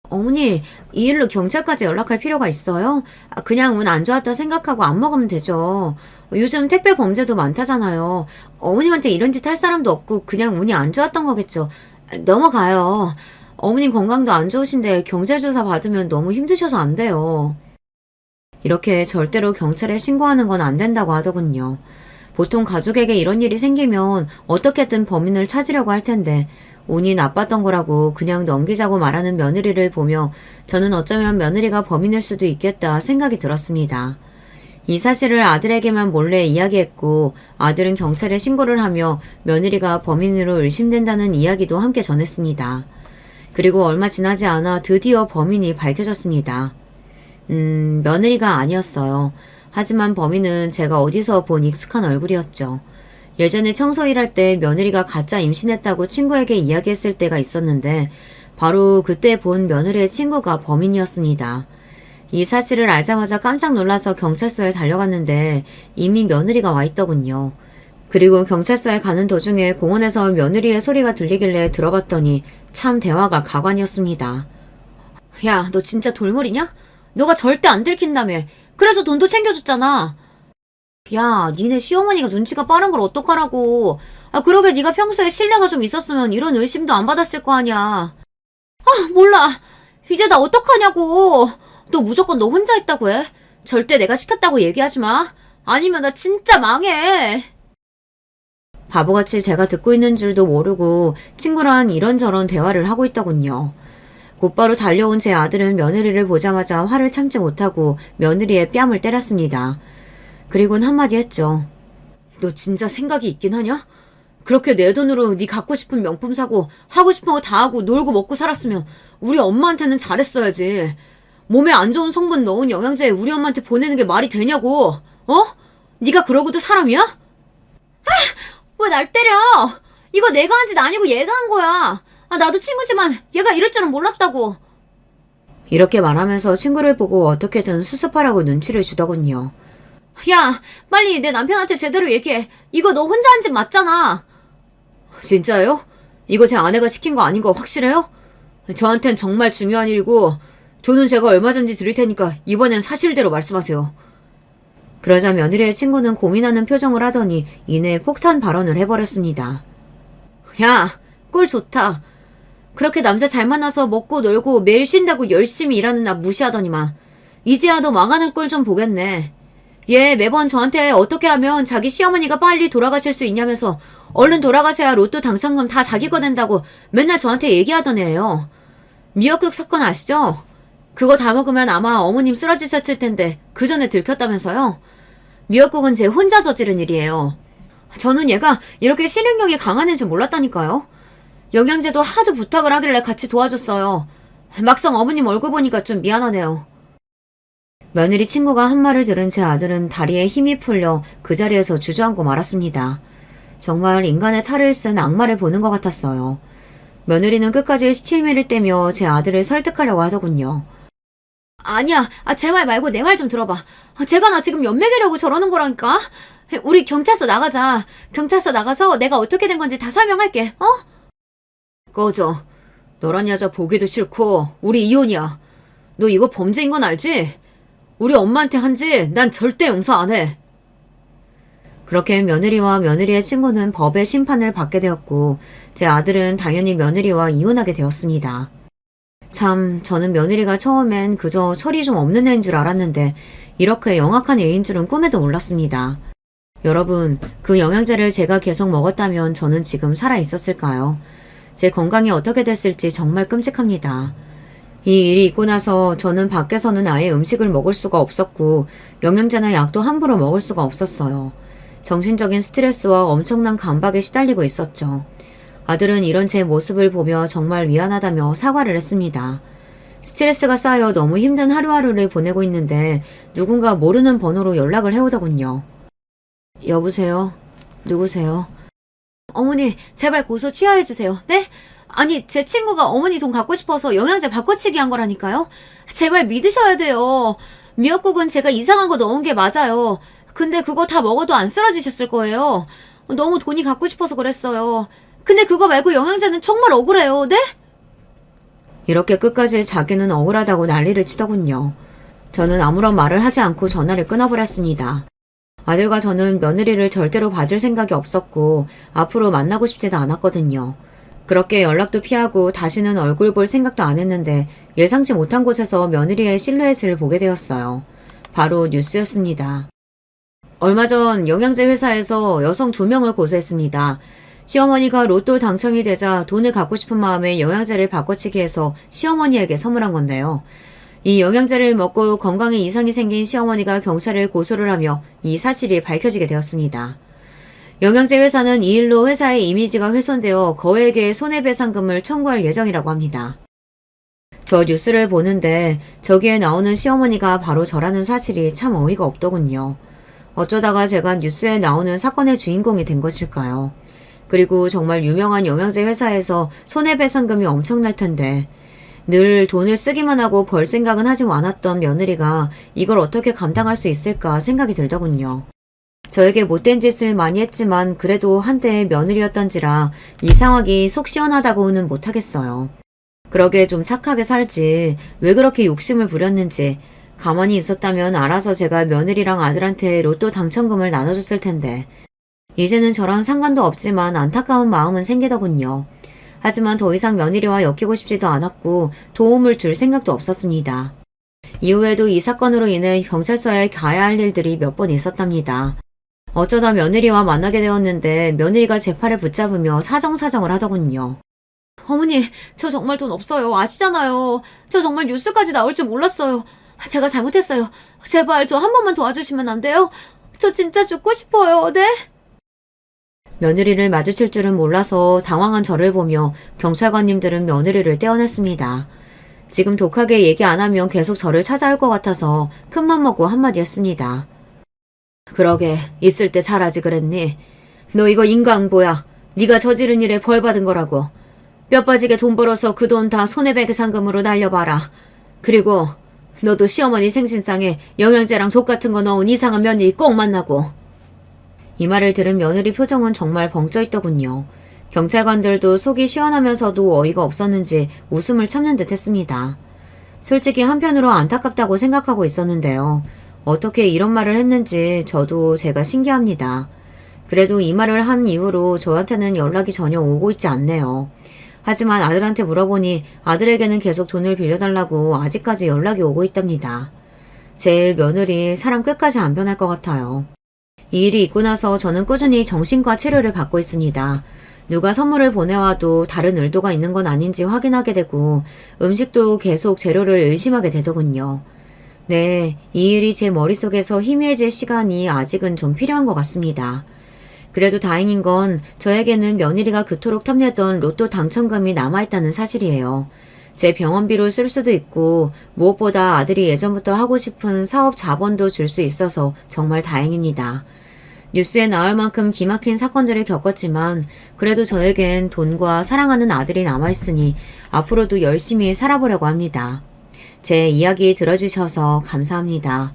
어머니, 이 일로 경찰까지 연락할 필요가 있어요? 그냥 운 안 좋았다 생각하고 안 먹으면 되죠. 요즘 택배 범죄도 많다잖아요. 어머님한테 이런 짓 할 사람도 없고 그냥 운이 안 좋았던 거겠죠. 넘어가요. 어머님 건강도 안 좋으신데 경찰조사 받으면 너무 힘드셔서 안 돼요. 이렇게 절대로 경찰에 신고하는 건 안 된다고 하더군요. 보통 가족에게 이런 일이 생기면 어떻게든 범인을 찾으려고 할 텐데 운이 나빴던 거라고 그냥 넘기자고 말하는 며느리를 보며 저는 어쩌면 며느리가 범인일 수도 있겠다 생각이 들었습니다. 이 사실을 아들에게만 몰래 이야기했고 아들은 경찰에 신고를 하며 며느리가 범인으로 의심된다는 이야기도 함께 전했습니다. 그리고 얼마 지나지 않아 드디어 범인이 밝혀졌습니다. 며느리가 아니었어요. 하지만 범인은 제가 어디서 본 익숙한 얼굴이었죠. 예전에 청소 일할 때 며느리가 가짜 임신했다고 친구에게 이야기했을 때가 있었는데 바로 그때 본 며느리의 친구가 범인이었습니다. 이 사실을 알자마자 깜짝 놀라서 경찰서에 달려갔는데 이미 며느리가 와 있더군요. 그리고 경찰서에 가는 도중에 공원에서 며느리의 소리가 들리길래 들어봤더니 참 대화가 가관이었습니다. 야, 너 진짜 돌머리냐? 너가 절대 안 들킨다며. 그래서 돈도 챙겨줬잖아. 야, 니네 시어머니가 눈치가 빠른 걸 어떡하라고. 그러게 네가 평소에 신뢰가 좀 있었으면 이런 의심도 안 받았을 거 아니야. 몰라. 이제 나 어떡하냐고. 너 무조건 너 혼자 있다고 해. 절대 내가 시켰다고 얘기하지 마. 아니면 나 진짜 망해. 바보같이 제가 듣고 있는 줄도 모르고 친구랑 이런저런 대화를 하고 있더군요. 곧바로 달려온 제 아들은 며느리를 보자마자 화를 참지 못하고 며느리의 뺨을 때렸습니다. 그리고는 한마디 했죠. 너 진짜 생각이 있긴 하냐? 그렇게 내 돈으로 네 갖고 싶은 명품 사고 하고 싶은 거 다 하고 놀고 먹고 살았으면 우리 엄마한테는 잘했어야지. 몸에 안 좋은 성분 넣은 영양제 우리 엄마한테 보내는 게 말이 되냐고. 어? 네가 그러고도 사람이야? 왜 날 때려? 이거 내가 한 짓 아니고 얘가 한 거야. 나도 친구지만 얘가 이럴 줄은 몰랐다고. 이렇게 말하면서 친구를 보고 어떻게든 수습하라고 눈치를 주더군요. 야, 빨리 내 남편한테 제대로 얘기해. 이거 너 혼자 한 짓 맞잖아. 진짜요? 이거 제 아내가 시킨 거 아닌 거 확실해요? 저한텐 정말 중요한 일이고 돈은 제가 얼마 전지 드릴 테니까 이번엔 사실대로 말씀하세요. 그러자 며느리의 친구는 고민하는 표정을 하더니 이내 폭탄 발언을 해버렸습니다. 야, 꼴 좋다. 그렇게 남자 잘 만나서 먹고 놀고 매일 쉰다고 열심히 일하는 나 무시하더니만 이제야 너 망하는 꼴 좀 보겠네. 얘 매번 저한테 어떻게 하면 자기 시어머니가 빨리 돌아가실 수 있냐면서 얼른 돌아가셔야 로또 당첨금 다 자기 거 된다고 맨날 저한테 얘기하던 애예요. 미역국 사건 아시죠? 그거 다 먹으면 아마 어머님 쓰러지셨을 텐데 그 전에 들켰다면서요? 미역국은 제 혼자 저지른 일이에요. 저는 얘가 이렇게 실행력이 강한 애인 줄 몰랐다니까요. 영양제도 하도 부탁을 하길래 같이 도와줬어요. 막상 어머님 얼굴 보니까 좀 미안하네요. 며느리 친구가 한 말을 들은 제 아들은 다리에 힘이 풀려 그 자리에서 주저앉고 말았습니다. 정말 인간의 탈을 쓴 악마를 보는 것 같았어요. 며느리는 끝까지 시치미를 떼며 제 아들을 설득하려고 하더군요. 아니야, 제 말 말고 내 말 좀 들어봐. 제가 나 지금 연맥이려고 저러는 거라니까. 우리 경찰서 나가자. 경찰서 나가서 내가 어떻게 된 건지 다 설명할게, 어? 꺼져. 너란 여자 보기도 싫고 우리 이혼이야. 너 이거 범죄인 건 알지? 우리 엄마한테 한 짓 난 절대 용서 안 해. 그렇게 며느리와 며느리의 친구는 법의 심판을 받게 되었고 제 아들은 당연히 며느리와 이혼하게 되었습니다. 참, 저는 며느리가 처음엔 그저 철이 좀 없는 애인 줄 알았는데 이렇게 영악한 애인 줄은 꿈에도 몰랐습니다. 여러분, 그 영양제를 제가 계속 먹었다면 저는 지금 살아 있었을까요? 제 건강이 어떻게 됐을지 정말 끔찍합니다. 이 일이 있고 나서 저는 밖에서는 아예 음식을 먹을 수가 없었고 영양제나 약도 함부로 먹을 수가 없었어요. 정신적인 스트레스와 엄청난 강박에 시달리고 있었죠. 아들은 이런 제 모습을 보며 정말 미안하다며 사과를 했습니다. 스트레스가 쌓여 너무 힘든 하루하루를 보내고 있는데 누군가 모르는 번호로 연락을 해오더군요. 여보세요? 누구세요? 어머니, 제발 고소 취하해주세요. 네? 아니, 제 친구가 어머니 돈 갖고 싶어서 영양제 바꿔치기 한 거라니까요? 제발 믿으셔야 돼요. 미역국은 제가 이상한 거 넣은 게 맞아요. 근데 그거 다 먹어도 안 쓰러지셨을 거예요. 너무 돈이 갖고 싶어서 그랬어요. 근데 그거 말고 영양제는 정말 억울해요. 네? 이렇게 끝까지 자기는 억울하다고 난리를 치더군요. 저는 아무런 말을 하지 않고 전화를 끊어버렸습니다. 아들과 저는 며느리를 절대로 봐줄 생각이 없었고 앞으로 만나고 싶지도 않았거든요. 그렇게 연락도 피하고 다시는 얼굴 볼 생각도 안 했는데 예상치 못한 곳에서 며느리의 실루엣을 보게 되었어요. 바로 뉴스였습니다. 얼마 전 영양제 회사에서 여성 2명을 고소했습니다. 시어머니가 로또 당첨이 되자 돈을 갖고 싶은 마음에 영양제를 바꿔치기 해서 시어머니에게 선물한 건데요. 이 영양제를 먹고 건강에 이상이 생긴 시어머니가 경찰에 고소를 하며 이 사실이 밝혀지게 되었습니다. 영양제 회사는 이 일로 회사의 이미지가 훼손되어 거액의 손해배상금을 청구할 예정이라고 합니다. 저 뉴스를 보는데 저기에 나오는 시어머니가 바로 저라는 사실이 참 어이가 없더군요. 어쩌다가 제가 뉴스에 나오는 사건의 주인공이 된 것일까요? 그리고 정말 유명한 영양제 회사에서 손해배상금이 엄청날 텐데 늘 돈을 쓰기만 하고 벌 생각은 하지 않았던 며느리가 이걸 어떻게 감당할 수 있을까 생각이 들더군요. 저에게 못된 짓을 많이 했지만 그래도 한때의 며느리였던지라 이 상황이 속 시원하다고는 못하겠어요. 그러게 좀 착하게 살지 왜 그렇게 욕심을 부렸는지 가만히 있었다면 알아서 제가 며느리랑 아들한테 로또 당첨금을 나눠줬을 텐데 이제는 저랑 상관도 없지만 안타까운 마음은 생기더군요. 하지만 더 이상 며느리와 엮이고 싶지도 않았고 도움을 줄 생각도 없었습니다. 이후에도 이 사건으로 인해 경찰서에 가야 할 일들이 몇 번 있었답니다. 어쩌다 며느리와 만나게 되었는데 며느리가 제 팔을 붙잡으며 사정사정을 하더군요. 어머니, 저 정말 돈 없어요. 아시잖아요. 저 정말 뉴스까지 나올 줄 몰랐어요. 제가 잘못했어요. 제발 저 한 번만 도와주시면 안 돼요? 저 진짜 죽고 싶어요. 네? 며느리를 마주칠 줄은 몰라서 당황한 저를 보며 경찰관님들은 며느리를 떼어냈습니다. 지금 독하게 얘기 안 하면 계속 저를 찾아올 것 같아서 큰맘 먹고 한마디 했습니다. 그러게 있을 때 잘하지 그랬니? 너 이거 인과응보야. 네가 저지른 일에 벌 받은 거라고. 뼈 빠지게 돈 벌어서 그 돈 다 손해배기 상금으로 날려봐라. 그리고 너도 시어머니 생신상에 영양제랑 독 같은 거 넣은 이상한 며느리 꼭 만나고. 이 말을 들은 며느리 표정은 정말 벙쪄있더군요. 경찰관들도 속이 시원하면서도 어이가 없었는지 웃음을 참는 듯 했습니다. 솔직히 한편으로 안타깝다고 생각하고 있었는데요. 어떻게 이런 말을 했는지 저도 제가 신기합니다. 그래도 이 말을 한 이후로 저한테는 연락이 전혀 오고 있지 않네요. 하지만 아들한테 물어보니 아들에게는 계속 돈을 빌려달라고 아직까지 연락이 오고 있답니다. 제 며느리 사람 끝까지 안 변할 것 같아요. 이 일이 있고 나서 저는 꾸준히 정신과 치료를 받고 있습니다. 누가 선물을 보내와도 다른 의도가 있는 건 아닌지 확인하게 되고 음식도 계속 재료를 의심하게 되더군요. 네, 이 일이 제 머릿속에서 희미해질 시간이 아직은 좀 필요한 것 같습니다. 그래도 다행인 건 저에게는 며느리가 그토록 탐내던 로또 당첨금이 남아있다는 사실이에요. 제 병원비로 쓸 수도 있고 무엇보다 아들이 예전부터 하고 싶은 사업 자본도 줄 수 있어서 정말 다행입니다. 뉴스에 나올 만큼 기막힌 사건들을 겪었지만 그래도 저에겐 돈과 사랑하는 아들이 남아있으니 앞으로도 열심히 살아보려고 합니다. 제 이야기 들어주셔서 감사합니다.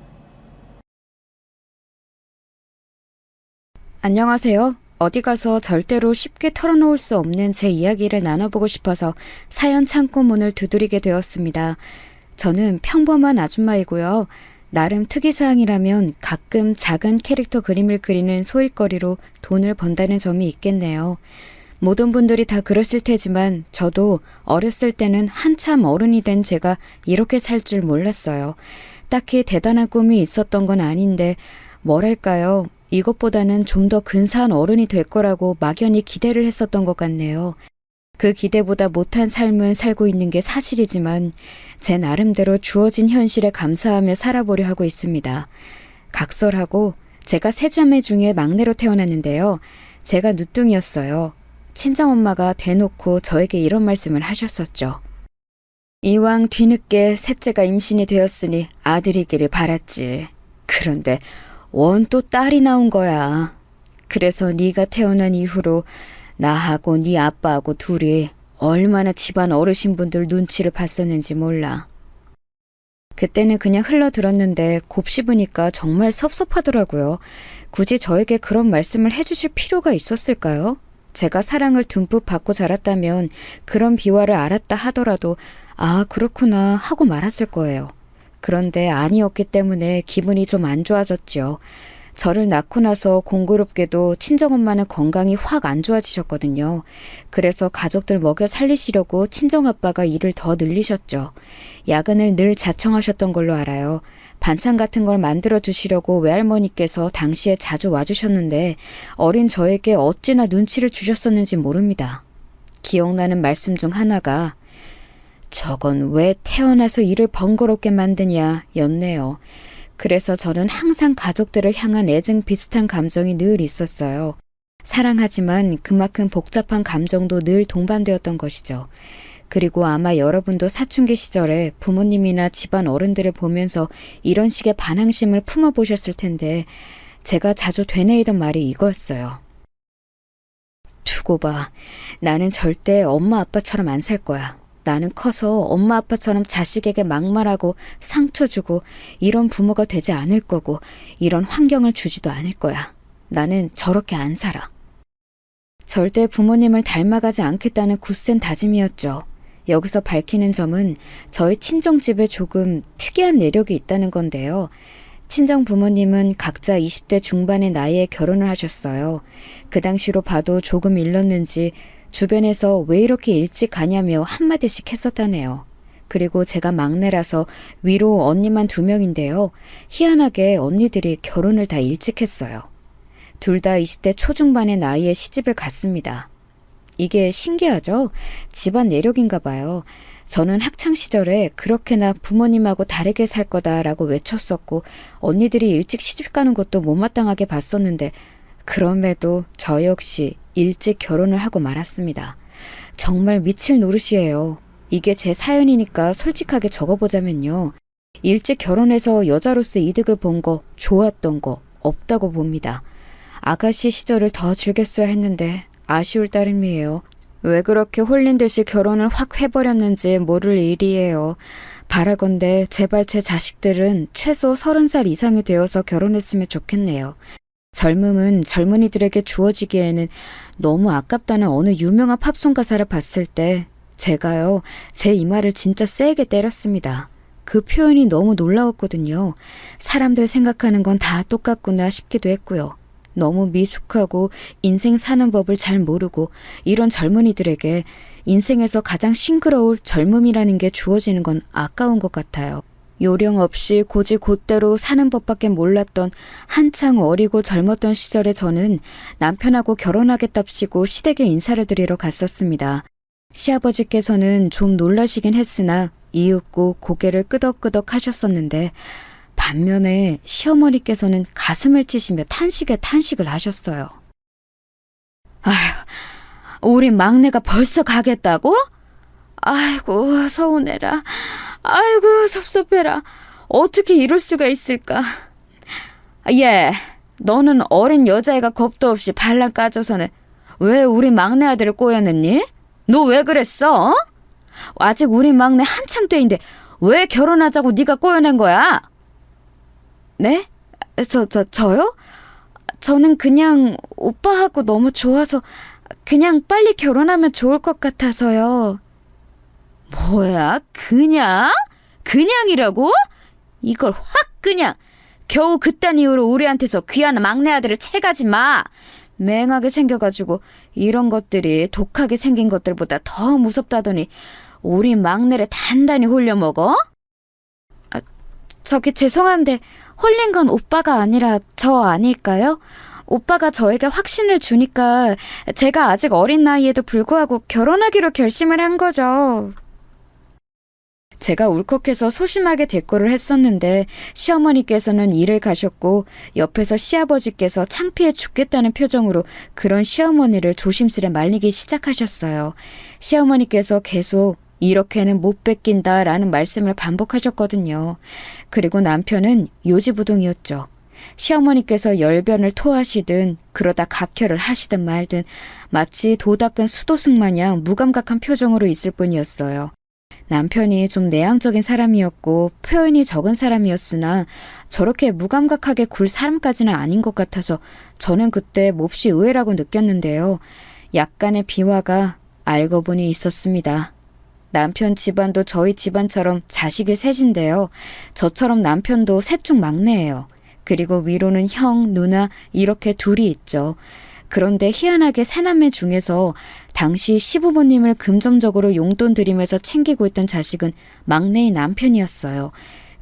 안녕하세요. 어디 가서 절대로 쉽게 털어놓을 수 없는 제 이야기를 나눠보고 싶어서 사연 창고문을 두드리게 되었습니다. 저는 평범한 아줌마이고요. 나름 특이사항이라면 가끔 작은 캐릭터 그림을 그리는 소일거리로 돈을 번다는 점이 있겠네요. 모든 분들이 다 그랬을 테지만 저도 어렸을 때는 한참 어른이 된 제가 이렇게 살 줄 몰랐어요. 딱히 대단한 꿈이 있었던 건 아닌데 뭐랄까요. 이것보다는 좀 더 근사한 어른이 될 거라고 막연히 기대를 했었던 것 같네요. 그 기대보다 못한 삶을 살고 있는 게 사실이지만 제 나름대로 주어진 현실에 감사하며 살아보려 하고 있습니다. 각설하고 제가 세 자매 중에 막내로 태어났는데요. 제가 누뚱이었어요. 친정엄마가 대놓고 저에게 이런 말씀을 하셨었죠. 이왕 뒤늦게 셋째가 임신이 되었으니 아들이기를 바랐지. 그런데 원 또 딸이 나온 거야. 그래서 네가 태어난 이후로 나하고 네 아빠하고 둘이 얼마나 집안 어르신분들 눈치를 봤었는지 몰라. 그때는 그냥 흘러들었는데 곱씹으니까 정말 섭섭하더라고요. 굳이 저에게 그런 말씀을 해주실 필요가 있었을까요? 제가 사랑을 듬뿍 받고 자랐다면 그런 비화를 알았다 하더라도 아 그렇구나 하고 말았을 거예요. 그런데 아니었기 때문에 기분이 좀 안 좋아졌죠. 저를 낳고 나서 공교롭게도 친정엄마는 건강이 확 안 좋아지셨거든요. 그래서 가족들 먹여 살리시려고 친정아빠가 일을 더 늘리셨죠. 야근을 늘 자청하셨던 걸로 알아요. 반찬 같은 걸 만들어 주시려고 외할머니께서 당시에 자주 와주셨는데 어린 저에게 어찌나 눈치를 주셨었는지 모릅니다. 기억나는 말씀 중 하나가 저건 왜 태어나서 일을 번거롭게 만드냐 였네요. 그래서 저는 항상 가족들을 향한 애증 비슷한 감정이 늘 있었어요. 사랑하지만 그만큼 복잡한 감정도 늘 동반되었던 것이죠. 그리고 아마 여러분도 사춘기 시절에 부모님이나 집안 어른들을 보면서 이런 식의 반항심을 품어보셨을 텐데 제가 자주 되뇌이던 말이 이거였어요. 두고 봐. 나는 절대 엄마 아빠처럼 안 살 거야. 나는 커서 엄마 아빠처럼 자식에게 막말하고 상처 주고 이런 부모가 되지 않을 거고 이런 환경을 주지도 않을 거야. 나는 저렇게 안 살아. 절대 부모님을 닮아가지 않겠다는 굳센 다짐이었죠. 여기서 밝히는 점은 저희 친정집에 조금 특이한 내력이 있다는 건데요. 친정 부모님은 각자 20대 중반의 나이에 결혼을 하셨어요. 그 당시로 봐도 조금 일렀는지 주변에서 왜 이렇게 일찍 가냐며 한마디씩 했었다네요. 그리고 제가 막내라서 위로 언니만 2명인데요. 희한하게 언니들이 결혼을 다 일찍 했어요. 둘 다 20대 초중반의 나이에 시집을 갔습니다. 이게 신기하죠? 집안 내력인가 봐요. 저는 학창시절에 그렇게나 부모님하고 다르게 살 거다라고 외쳤었고 언니들이 일찍 시집 가는 것도 못마땅하게 봤었는데 그럼에도 저 역시 일찍 결혼을 하고 말았습니다. 정말 미칠 노릇이에요. 이게 제 사연이니까 솔직하게 적어보자면요. 일찍 결혼해서 여자로서 이득을 본 거, 좋았던 거 없다고 봅니다. 아가씨 시절을 더 즐겼어야 했는데 아쉬울 따름이에요. 왜 그렇게 홀린 듯이 결혼을 확 해버렸는지 모를 일이에요. 바라건대 제발 제 자식들은 최소 30살 이상이 되어서 결혼했으면 좋겠네요. 젊음은 젊은이들에게 주어지기에는 너무 아깝다는 어느 유명한 팝송 가사를 봤을 때 제가요, 제 이마를 진짜 세게 때렸습니다. 그 표현이 너무 놀라웠거든요. 사람들 생각하는 건 다 똑같구나 싶기도 했고요. 너무 미숙하고 인생 사는 법을 잘 모르고 이런 젊은이들에게 인생에서 가장 싱그러울 젊음이라는 게 주어지는 건 아까운 것 같아요. 요령 없이 고지 곧대로 사는 법밖에 몰랐던 한창 어리고 젊었던 시절에 저는 남편하고 결혼하겠답시고 시댁에 인사를 드리러 갔었습니다. 시아버지께서는 좀 놀라시긴 했으나 이윽고 고개를 끄덕끄덕 하셨었는데 반면에 시어머니께서는 가슴을 치시며 탄식에 탄식을 하셨어요. 아휴, 우리 막내가 벌써 가겠다고? 아이고, 서운해라. 아이고, 섭섭해라. 어떻게 이럴 수가 있을까? 예, 너는 어린 여자애가 겁도 없이 발랑 까져서는 왜 우리 막내 아들을 꼬였느니? 너 왜 그랬어? 아직 우리 막내 한창 때인데 왜 결혼하자고 네가 꼬여낸 거야? 네? 저요? 저는 그냥 오빠하고 너무 좋아서 그냥 빨리 결혼하면 좋을 것 같아서요. 뭐야? 그냥? 그냥이라고? 이걸 확 그냥 겨우 그딴 이유로 우리한테서 귀한 막내 아들을 채가지 마. 맹하게 생겨가지고 이런 것들이 독하게 생긴 것들보다 더 무섭다더니 우리 막내를 단단히 홀려먹어? 저기 죄송한데 홀린 건 오빠가 아니라 저 아닐까요? 오빠가 저에게 확신을 주니까 제가 아직 어린 나이에도 불구하고 결혼하기로 결심을 한 거죠. 제가 울컥해서 소심하게 대꾸를 했었는데 시어머니께서는 일을 가셨고 옆에서 시아버지께서 창피해 죽겠다는 표정으로 그런 시어머니를 조심스레 말리기 시작하셨어요. 시어머니께서 계속 이렇게는 못 뺏긴다라는 말씀을 반복하셨거든요. 그리고 남편은 요지부동이었죠. 시어머니께서 열변을 토하시든 그러다 각혈을 하시든 말든 마치 도 닦은 수도승 마냥 무감각한 표정으로 있을 뿐이었어요. 남편이 좀 내향적인 사람이었고 표현이 적은 사람이었으나 저렇게 무감각하게 굴 사람까지는 아닌 것 같아서 저는 그때 몹시 의외라고 느꼈는데요. 약간의 비화가 알고 보니 있었습니다. 남편 집안도 저희 집안처럼 자식이 셋인데요. 저처럼 남편도 셋 중 막내예요. 그리고 위로는 형, 누나 이렇게 둘이 있죠. 그런데 희한하게 새남매 중에서 당시 시부모님을 금전적으로 용돈 드리면서 챙기고 있던 자식은 막내인 남편이었어요.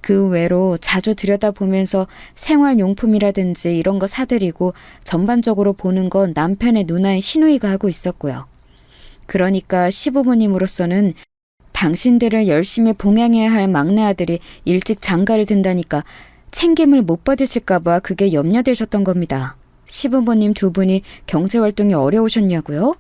그 외로 자주 들여다보면서 생활용품이라든지 이런 거 사드리고 전반적으로 보는 건 남편의 누나인 시누이가 하고 있었고요. 그러니까 시부모님으로서는 당신들을 열심히 봉양해야 할 막내 아들이 일찍 장가를 든다니까 챙김을 못 받으실까 봐 그게 염려되셨던 겁니다. 시부모님 두 분이 경제활동이 어려우셨냐고요?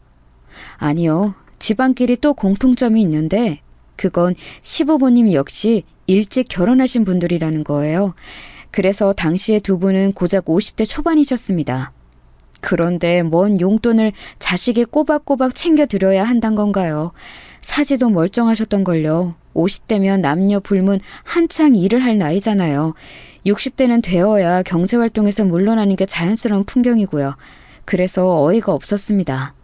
아니요. 집안끼리 또 공통점이 있는데 그건 시부모님 역시 일찍 결혼하신 분들이라는 거예요. 그래서 당시에 두 분은 고작 50대 초반이셨습니다. 그런데 뭔 용돈을 자식이 꼬박꼬박 챙겨드려야 한단 건가요? 사지도 멀쩡하셨던걸요. 50대면 남녀 불문 한창 일을 할 나이잖아요. 60대는 되어야 경제활동에서 물러나는 게 자연스러운 풍경이고요. 그래서 어이가 없었습니다.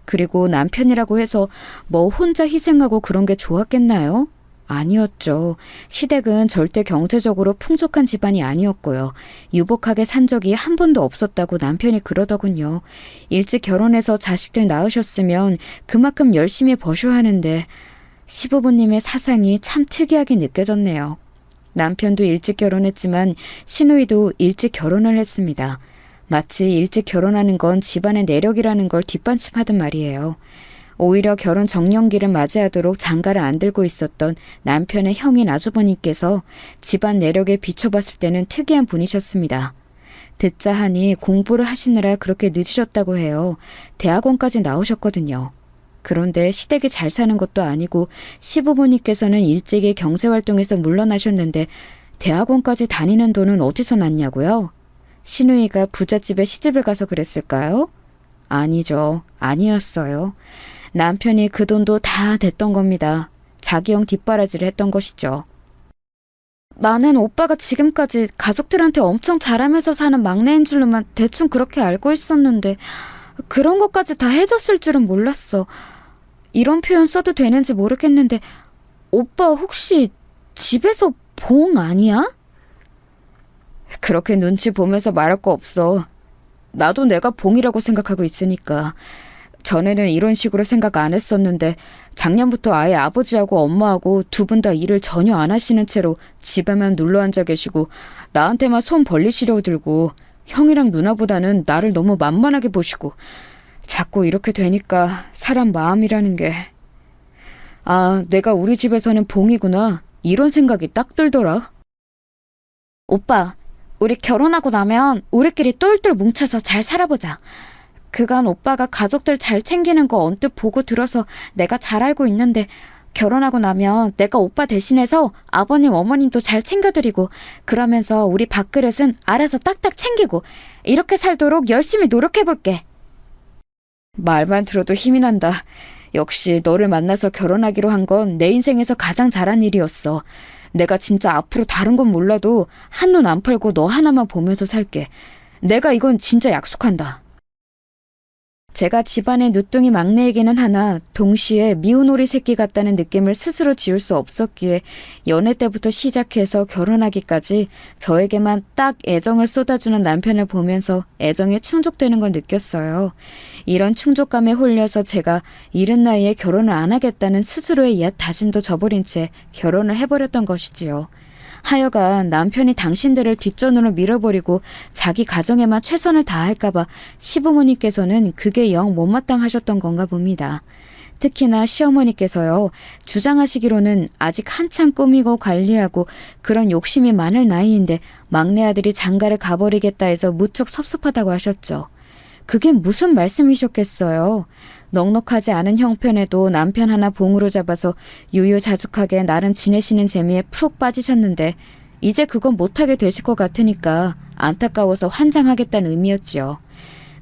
그리고 남편이라고 해서 뭐 혼자 희생하고 그런 게 좋았겠나요? 아니었죠. 시댁은 절대 경제적으로 풍족한 집안이 아니었고요. 유복하게 산 적이 한 번도 없었다고 남편이 그러더군요. 일찍 결혼해서 자식들 낳으셨으면 그만큼 열심히 버셔야 하는데 시부모님의 사상이 참 특이하게 느껴졌네요. 남편도 일찍 결혼했지만 시누이도 일찍 결혼을 했습니다. 마치 일찍 결혼하는 건 집안의 내력이라는 걸 뒷받침하던 말이에요. 오히려 결혼 정년기를 맞이하도록 장가를 안 들고 있었던 남편의 형인 아주버님께서 집안 내력에 비춰봤을 때는 특이한 분이셨습니다. 듣자 하니 공부를 하시느라 그렇게 늦으셨다고 해요. 대학원까지 나오셨거든요. 그런데 시댁이 잘 사는 것도 아니고 시부모님께서는 일찍이 경제활동에서 물러나셨는데 대학원까지 다니는 돈은 어디서 났냐고요? 시누이가 부잣집에 시집을 가서 그랬을까요? 아니죠. 아니었어요. 남편이 그 돈도 다 댔던 겁니다. 자기형 뒷바라지를 했던 것이죠. 나는 오빠가 지금까지 가족들한테 엄청 잘하면서 사는 막내인 줄로만 대충 그렇게 알고 있었는데 그런 것까지 다 해줬을 줄은 몰랐어. 이런 표현 써도 되는지 모르겠는데 오빠 혹시 집에서 봉 아니야? 그렇게 눈치 보면서 말할 거 없어. 나도 내가 봉이라고 생각하고 있으니까. 전에는 이런 식으로 생각 안 했었는데 작년부터 아예 아버지하고 엄마하고 두 분 다 일을 전혀 안 하시는 채로 집에만 눌러 앉아 계시고 나한테만 손 벌리시려 들고 형이랑 누나보다는 나를 너무 만만하게 보시고 자꾸 이렇게 되니까 사람 마음이라는 게 내가 우리 집에서는 봉이구나 이런 생각이 딱 들더라. 오빠, 우리 결혼하고 나면 우리끼리 똘똘 뭉쳐서 잘 살아보자. 그간 오빠가 가족들 잘 챙기는 거 언뜻 보고 들어서 내가 잘 알고 있는데 결혼하고 나면 내가 오빠 대신해서 아버님 어머님도 잘 챙겨드리고 그러면서 우리 밥그릇은 알아서 딱딱 챙기고 이렇게 살도록 열심히 노력해볼게. 말만 들어도 힘이 난다. 역시 너를 만나서 결혼하기로 한 건 내 인생에서 가장 잘한 일이었어. 내가 진짜 앞으로 다른 건 몰라도 한눈 안 팔고 너 하나만 보면서 살게. 내가 이건 진짜 약속한다. 제가 집안의 늦둥이 막내이기는 하나 동시에 미운 오리 새끼 같다는 느낌을 스스로 지울 수 없었기에 연애 때부터 시작해서 결혼하기까지 저에게만 딱 애정을 쏟아주는 남편을 보면서 애정에 충족되는 걸 느꼈어요. 이런 충족감에 홀려서 제가 이른 나이에 결혼을 안 하겠다는 스스로의 옛 다짐도 저버린 채 결혼을 해버렸던 것이지요. 하여간 남편이 당신들을 뒷전으로 밀어버리고 자기 가정에만 최선을 다할까봐 시부모님께서는 그게 영 못마땅하셨던 건가 봅니다. 특히나 시어머니께서요. 주장하시기로는 아직 한창 꾸미고 관리하고 그런 욕심이 많을 나이인데 막내 아들이 장가를 가버리겠다 해서 무척 섭섭하다고 하셨죠. 그게 무슨 말씀이셨겠어요. 넉넉하지 않은 형편에도 남편 하나 봉으로 잡아서 유유자적하게 나름 지내시는 재미에 푹 빠지셨는데 이제 그건 못하게 되실 것 같으니까 안타까워서 환장하겠다는 의미였지요.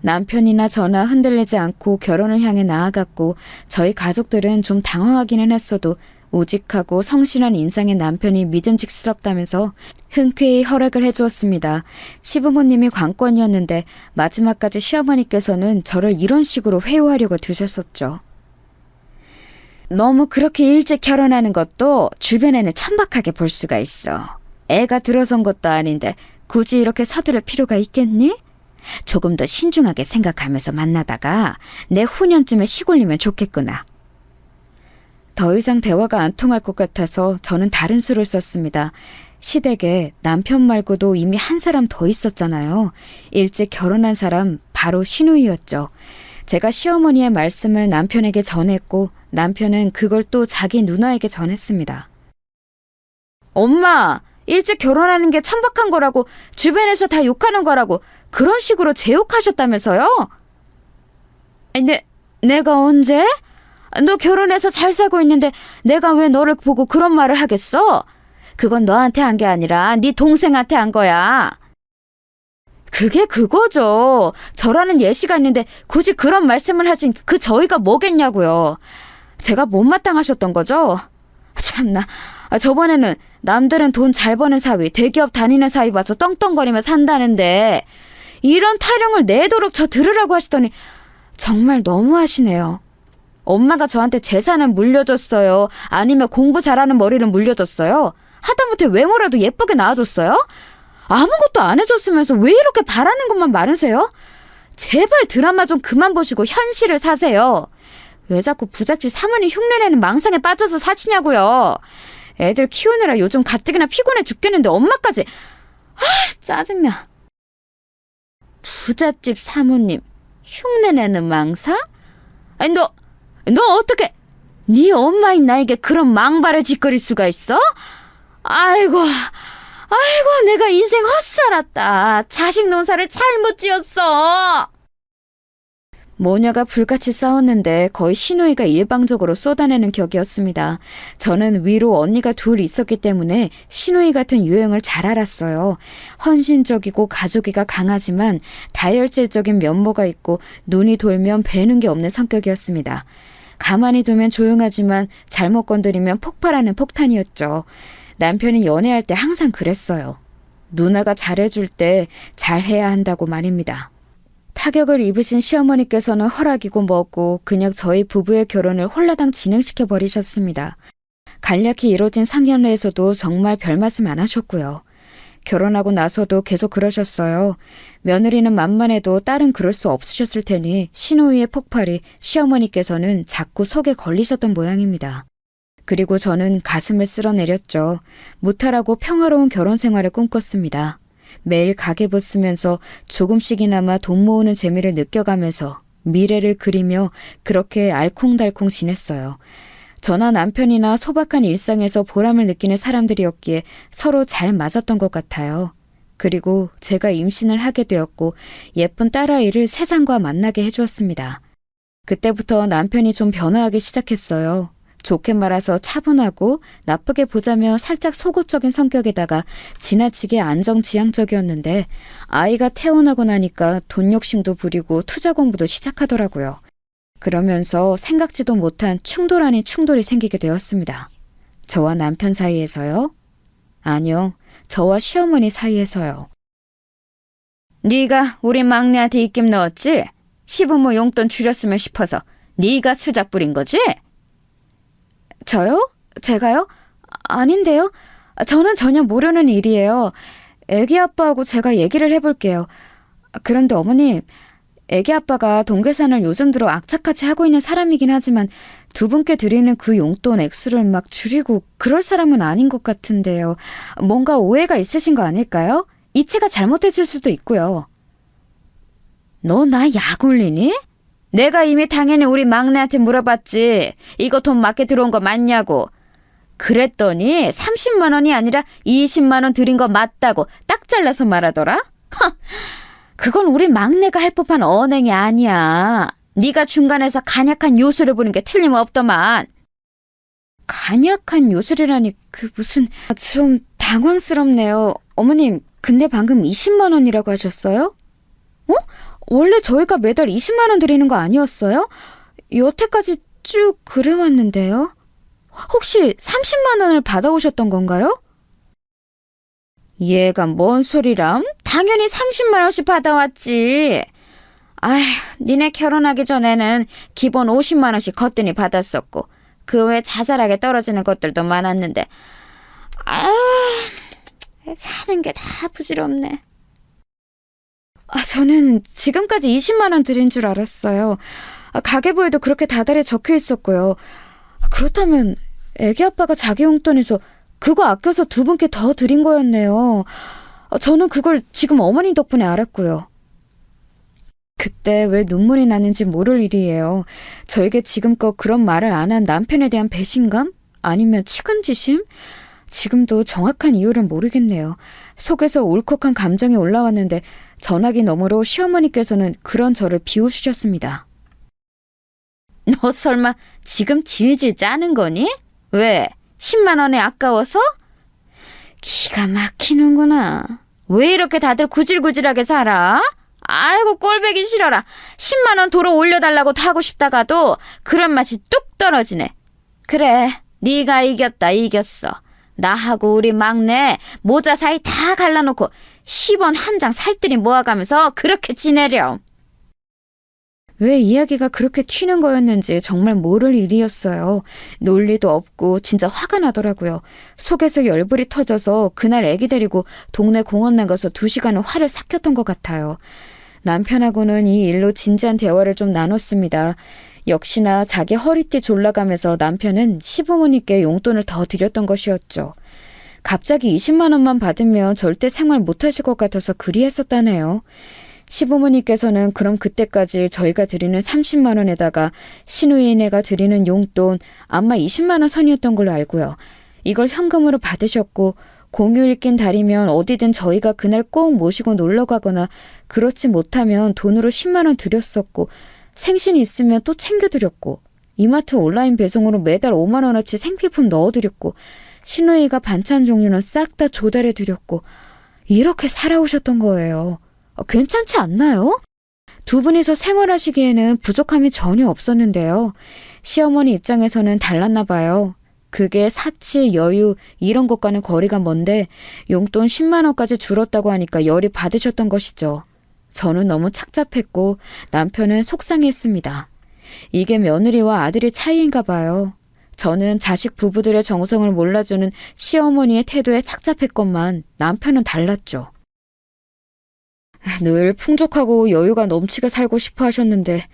남편이나 저나 흔들리지 않고 결혼을 향해 나아갔고 저희 가족들은 좀 당황하기는 했어도 우직하고 성실한 인상의 남편이 믿음직스럽다면서 흔쾌히 허락을 해주었습니다. 시부모님이 관건이었는데 마지막까지 시어머니께서는 저를 이런 식으로 회유하려고 드셨었죠. 너무 그렇게 일찍 결혼하는 것도 주변에는 천박하게 볼 수가 있어. 애가 들어선 것도 아닌데 굳이 이렇게 서두를 필요가 있겠니? 조금 더 신중하게 생각하면서 만나다가 내 후년쯤에 시골리면 좋겠구나. 더 이상 대화가 안 통할 것 같아서 저는 다른 수를 썼습니다. 시댁에 남편 말고도 이미 한 사람 더 있었잖아요. 일찍 결혼한 사람 바로 시누이였죠. 제가 시어머니의 말씀을 남편에게 전했고 남편은 그걸 또 자기 누나에게 전했습니다. 엄마! 일찍 결혼하는 게 천박한 거라고 주변에서 다 욕하는 거라고 그런 식으로 제욕하셨다면서요? 내가 언제? 너 결혼해서 잘 살고 있는데 내가 왜 너를 보고 그런 말을 하겠어? 그건 너한테 한 게 아니라 네 동생한테 한 거야. 그게 그거죠. 저라는 예시가 있는데 굳이 그런 말씀을 하신 그 저희가 뭐겠냐고요. 제가 못마땅하셨던 거죠? 참나. 저번에는 남들은 돈 잘 버는 사위, 대기업 다니는 사위 봐서 떵떵거리며 산다는데 이런 타령을 내도록 저 들으라고 하시더니 정말 너무하시네요. 엄마가 저한테 재산을 물려줬어요? 아니면 공부 잘하는 머리를 물려줬어요? 하다못해 외모라도 예쁘게 낳아줬어요? 아무것도 안 해줬으면서 왜 이렇게 바라는 것만 많으세요? 제발 드라마 좀 그만 보시고 현실을 사세요. 왜 자꾸 부잣집 사모님 흉내내는 망상에 빠져서 사시냐고요. 애들 키우느라 요즘 가뜩이나 피곤해 죽겠는데 엄마까지. 짜증나. 부잣집 사모님 흉내내는 망상? 아니 너 어떻게 네 엄마인 나에게 그런 망발을 짓거릴 수가 있어? 아이고 아이고, 내가 인생 헛살았다. 자식 농사를 잘못 지었어. 모녀가 불같이 싸웠는데 거의 시누이가 일방적으로 쏟아내는 격이었습니다. 저는 위로 언니가 둘 있었기 때문에 시누이 같은 유형을 잘 알았어요. 헌신적이고 가족이가 강하지만 다혈질적인 면모가 있고 눈이 돌면 배는 게 없는 성격이었습니다. 가만히 두면 조용하지만 잘못 건드리면 폭발하는 폭탄이었죠. 남편이 연애할 때 항상 그랬어요. 누나가 잘해줄 때 잘해야 한다고 말입니다. 타격을 입으신 시어머니께서는 허락이고 뭐고 그냥 저희 부부의 결혼을 홀라당 진행시켜 버리셨습니다. 간략히 이뤄진 상견례에서도 정말 별말씀 안 하셨고요. 결혼하고 나서도 계속 그러셨어요. 며느리는 만만해도 딸은 그럴 수 없으셨을 테니 시누이의 폭발이 시어머니께서는 자꾸 속에 걸리셨던 모양입니다. 그리고 저는 가슴을 쓸어내렸죠. 무탈하고 평화로운 결혼 생활을 꿈꿨습니다. 매일 가계부 쓰면서 조금씩이나마 돈 모으는 재미를 느껴가면서 미래를 그리며 그렇게 알콩달콩 지냈어요. 저나 남편이나 소박한 일상에서 보람을 느끼는 사람들이었기에 서로 잘 맞았던 것 같아요. 그리고 제가 임신을 하게 되었고 예쁜 딸아이를 세상과 만나게 해주었습니다. 그때부터 남편이 좀 변화하기 시작했어요. 좋게 말해서 차분하고 나쁘게 보자면 살짝 속옷적인 성격에다가 지나치게 안정지향적이었는데 아이가 태어나고 나니까 돈 욕심도 부리고 투자 공부도 시작하더라고요. 그러면서 생각지도 못한 충돌 아닌 충돌이 생기게 되었습니다. 저와 남편 사이에서요? 아니요, 저와 시어머니 사이에서요. 네가 우리 막내한테 입김 넣었지? 시부모 용돈 줄였으면 싶어서 네가 수작 부린 거지? 저요? 제가요? 아닌데요. 저는 전혀 모르는 일이에요. 애기 아빠하고 제가 얘기를 해볼게요. 그런데 어머님, 애기 아빠가 돈 계산을 요즘 들어 악착같이 하고 있는 사람이긴 하지만 두 분께 드리는 그 용돈 액수를 막 줄이고 그럴 사람은 아닌 것 같은데요. 뭔가 오해가 있으신 거 아닐까요? 이체가 잘못됐을 수도 있고요. 너 나 약 올리니? 내가 이미 당연히 우리 막내한테 물어봤지. 이거 돈 맞게 들어온 거 맞냐고. 그랬더니 30만 원이 아니라 20만 원 드린 거 맞다고 딱 잘라서 말하더라. 그건 우리 막내가 할 법한 언행이 아니야. 네가 중간에서 간약한 요술을 부는 게 틀림없더만. 간약한 요술이라니 그 무슨... 좀 당황스럽네요. 어머님, 근데 방금 20만 원이라고 하셨어요? 어? 원래 저희가 매달 20만 원 드리는 거 아니었어요? 여태까지 쭉 그래왔는데요. 혹시 30만 원을 받아오셨던 건가요? 얘가 뭔 소리람? 당연히 30만 원씩 받아왔지. 아휴, 니네 결혼하기 전에는 기본 50만 원씩 거뜬히 받았었고 그 외 자잘하게 떨어지는 것들도 많았는데 사는 게 다 부질없네. 저는 지금까지 20만 원 드린 줄 알았어요. 가계부에도 그렇게 다달이 적혀 있었고요. 그렇다면 애기 아빠가 자기 용돈에서 그거 아껴서 두 분께 더 드린 거였네요. 저는 그걸 지금 어머니 덕분에 알았고요. 그때 왜 눈물이 나는지 모를 일이에요. 저에게 지금껏 그런 말을 안 한 남편에 대한 배신감? 아니면 측은지심? 지금도 정확한 이유를 모르겠네요. 속에서 울컥한 감정이 올라왔는데 전화기 너머로 시어머니께서는 그런 저를 비웃으셨습니다. 너 설마 지금 질질 짜는 거니? 왜? 10만 원에 아까워서? 기가 막히는구나. 왜 이렇게 다들 구질구질하게 살아? 아이고 꼴배기 싫어라. 10만 원 도로 올려달라고 하고 싶다가도 그런 맛이 뚝 떨어지네. 그래, 네가 이겼다 이겼어. 나하고 우리 막내 모자 사이 다 갈라놓고 10원 한 장 살뜰히 모아가면서 그렇게 지내렴. 왜 이야기가 그렇게 튀는 거였는지 정말 모를 일이었어요. 논리도 없고 진짜 화가 나더라고요. 속에서 열불이 터져서 그날 애기 데리고 동네 공원 나가서 2시간은 화를 삭혔던 것 같아요. 남편하고는 이 일로 진지한 대화를 좀 나눴습니다. 역시나 자기 허리띠 졸라가면서 남편은 시부모님께 용돈을 더 드렸던 것이었죠. 갑자기 20만 원만 받으면 절대 생활 못하실 것 같아서 그리했었다네요. 시부모님께서는 그럼 그때까지 저희가 드리는 30만 원에다가 시누이네가 드리는 용돈 아마 20만 원 선이었던 걸로 알고요. 이걸 현금으로 받으셨고 공휴일 낀 달이면 어디든 저희가 그날 꼭 모시고 놀러 가거나 그렇지 못하면 돈으로 10만 원 드렸었고 생신이 있으면 또 챙겨드렸고 이마트 온라인 배송으로 매달 5만 원어치 생필품 넣어드렸고 시누이가 반찬 종류는 싹 다 조달해드렸고 이렇게 살아오셨던 거예요. 괜찮지 않나요? 두 분이서 생활하시기에는 부족함이 전혀 없었는데요. 시어머니 입장에서는 달랐나 봐요. 그게 사치, 여유 이런 것과는 거리가 먼데 용돈 10만 원까지 줄었다고 하니까 열이 받으셨던 것이죠. 저는 너무 착잡했고 남편은 속상했습니다. 이게 며느리와 아들의 차이인가 봐요. 저는 자식 부부들의 정성을 몰라주는 시어머니의 태도에 착잡했건만 남편은 달랐죠. 늘 풍족하고 여유가 넘치게 살고 싶어 하셨는데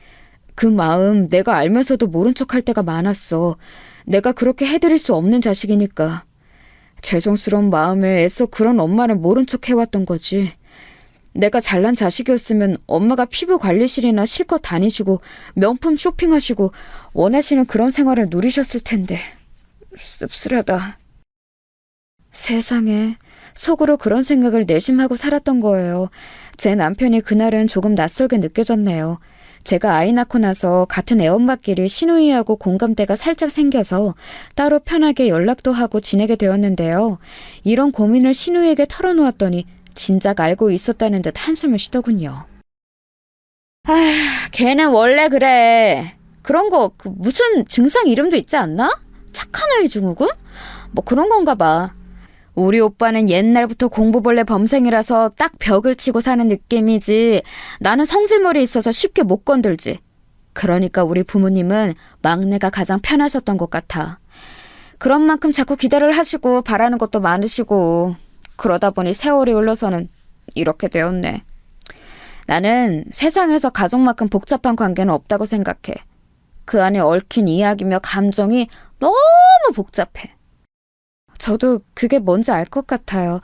그 마음 내가 알면서도 모른 척 할 때가 많았어. 내가 그렇게 해드릴 수 없는 자식이니까. 죄송스러운 마음에 애써 그런 엄마를 모른 척 해왔던 거지. 내가 잘난 자식이었으면 엄마가 피부 관리실이나 실컷 다니시고 명품 쇼핑하시고 원하시는 그런 생활을 누리셨을 텐데. 씁쓸하다. 세상에, 속으로 그런 생각을 내심하고 살았던 거예요. 제 남편이 그날은 조금 낯설게 느껴졌네요. 제가 아이 낳고 나서 같은 애엄마끼리 시누이하고 공감대가 살짝 생겨서 따로 편하게 연락도 하고 지내게 되었는데요. 이런 고민을 시누이에게 털어놓았더니 진작 알고 있었다는 듯 한숨을 쉬더군요. 걔는 원래 그래. 그런 거 무슨 증상 이름도 있지 않나? 착한 아이 증후군? 뭐 그런 건가 봐. 우리 오빠는 옛날부터 공부벌레 범생이라서 딱 벽을 치고 사는 느낌이지. 나는 성질머리 있어서 쉽게 못 건들지. 그러니까 우리 부모님은 막내가 가장 편하셨던 것 같아. 그런 만큼 자꾸 기대를 하시고 바라는 것도 많으시고 그러다 보니 세월이 흘러서는 이렇게 되었네. 나는 세상에서 가족만큼 복잡한 관계는 없다고 생각해. 그 안에 얽힌 이야기며 감정이 너무 복잡해. 저도 그게 뭔지 알 것 같아요.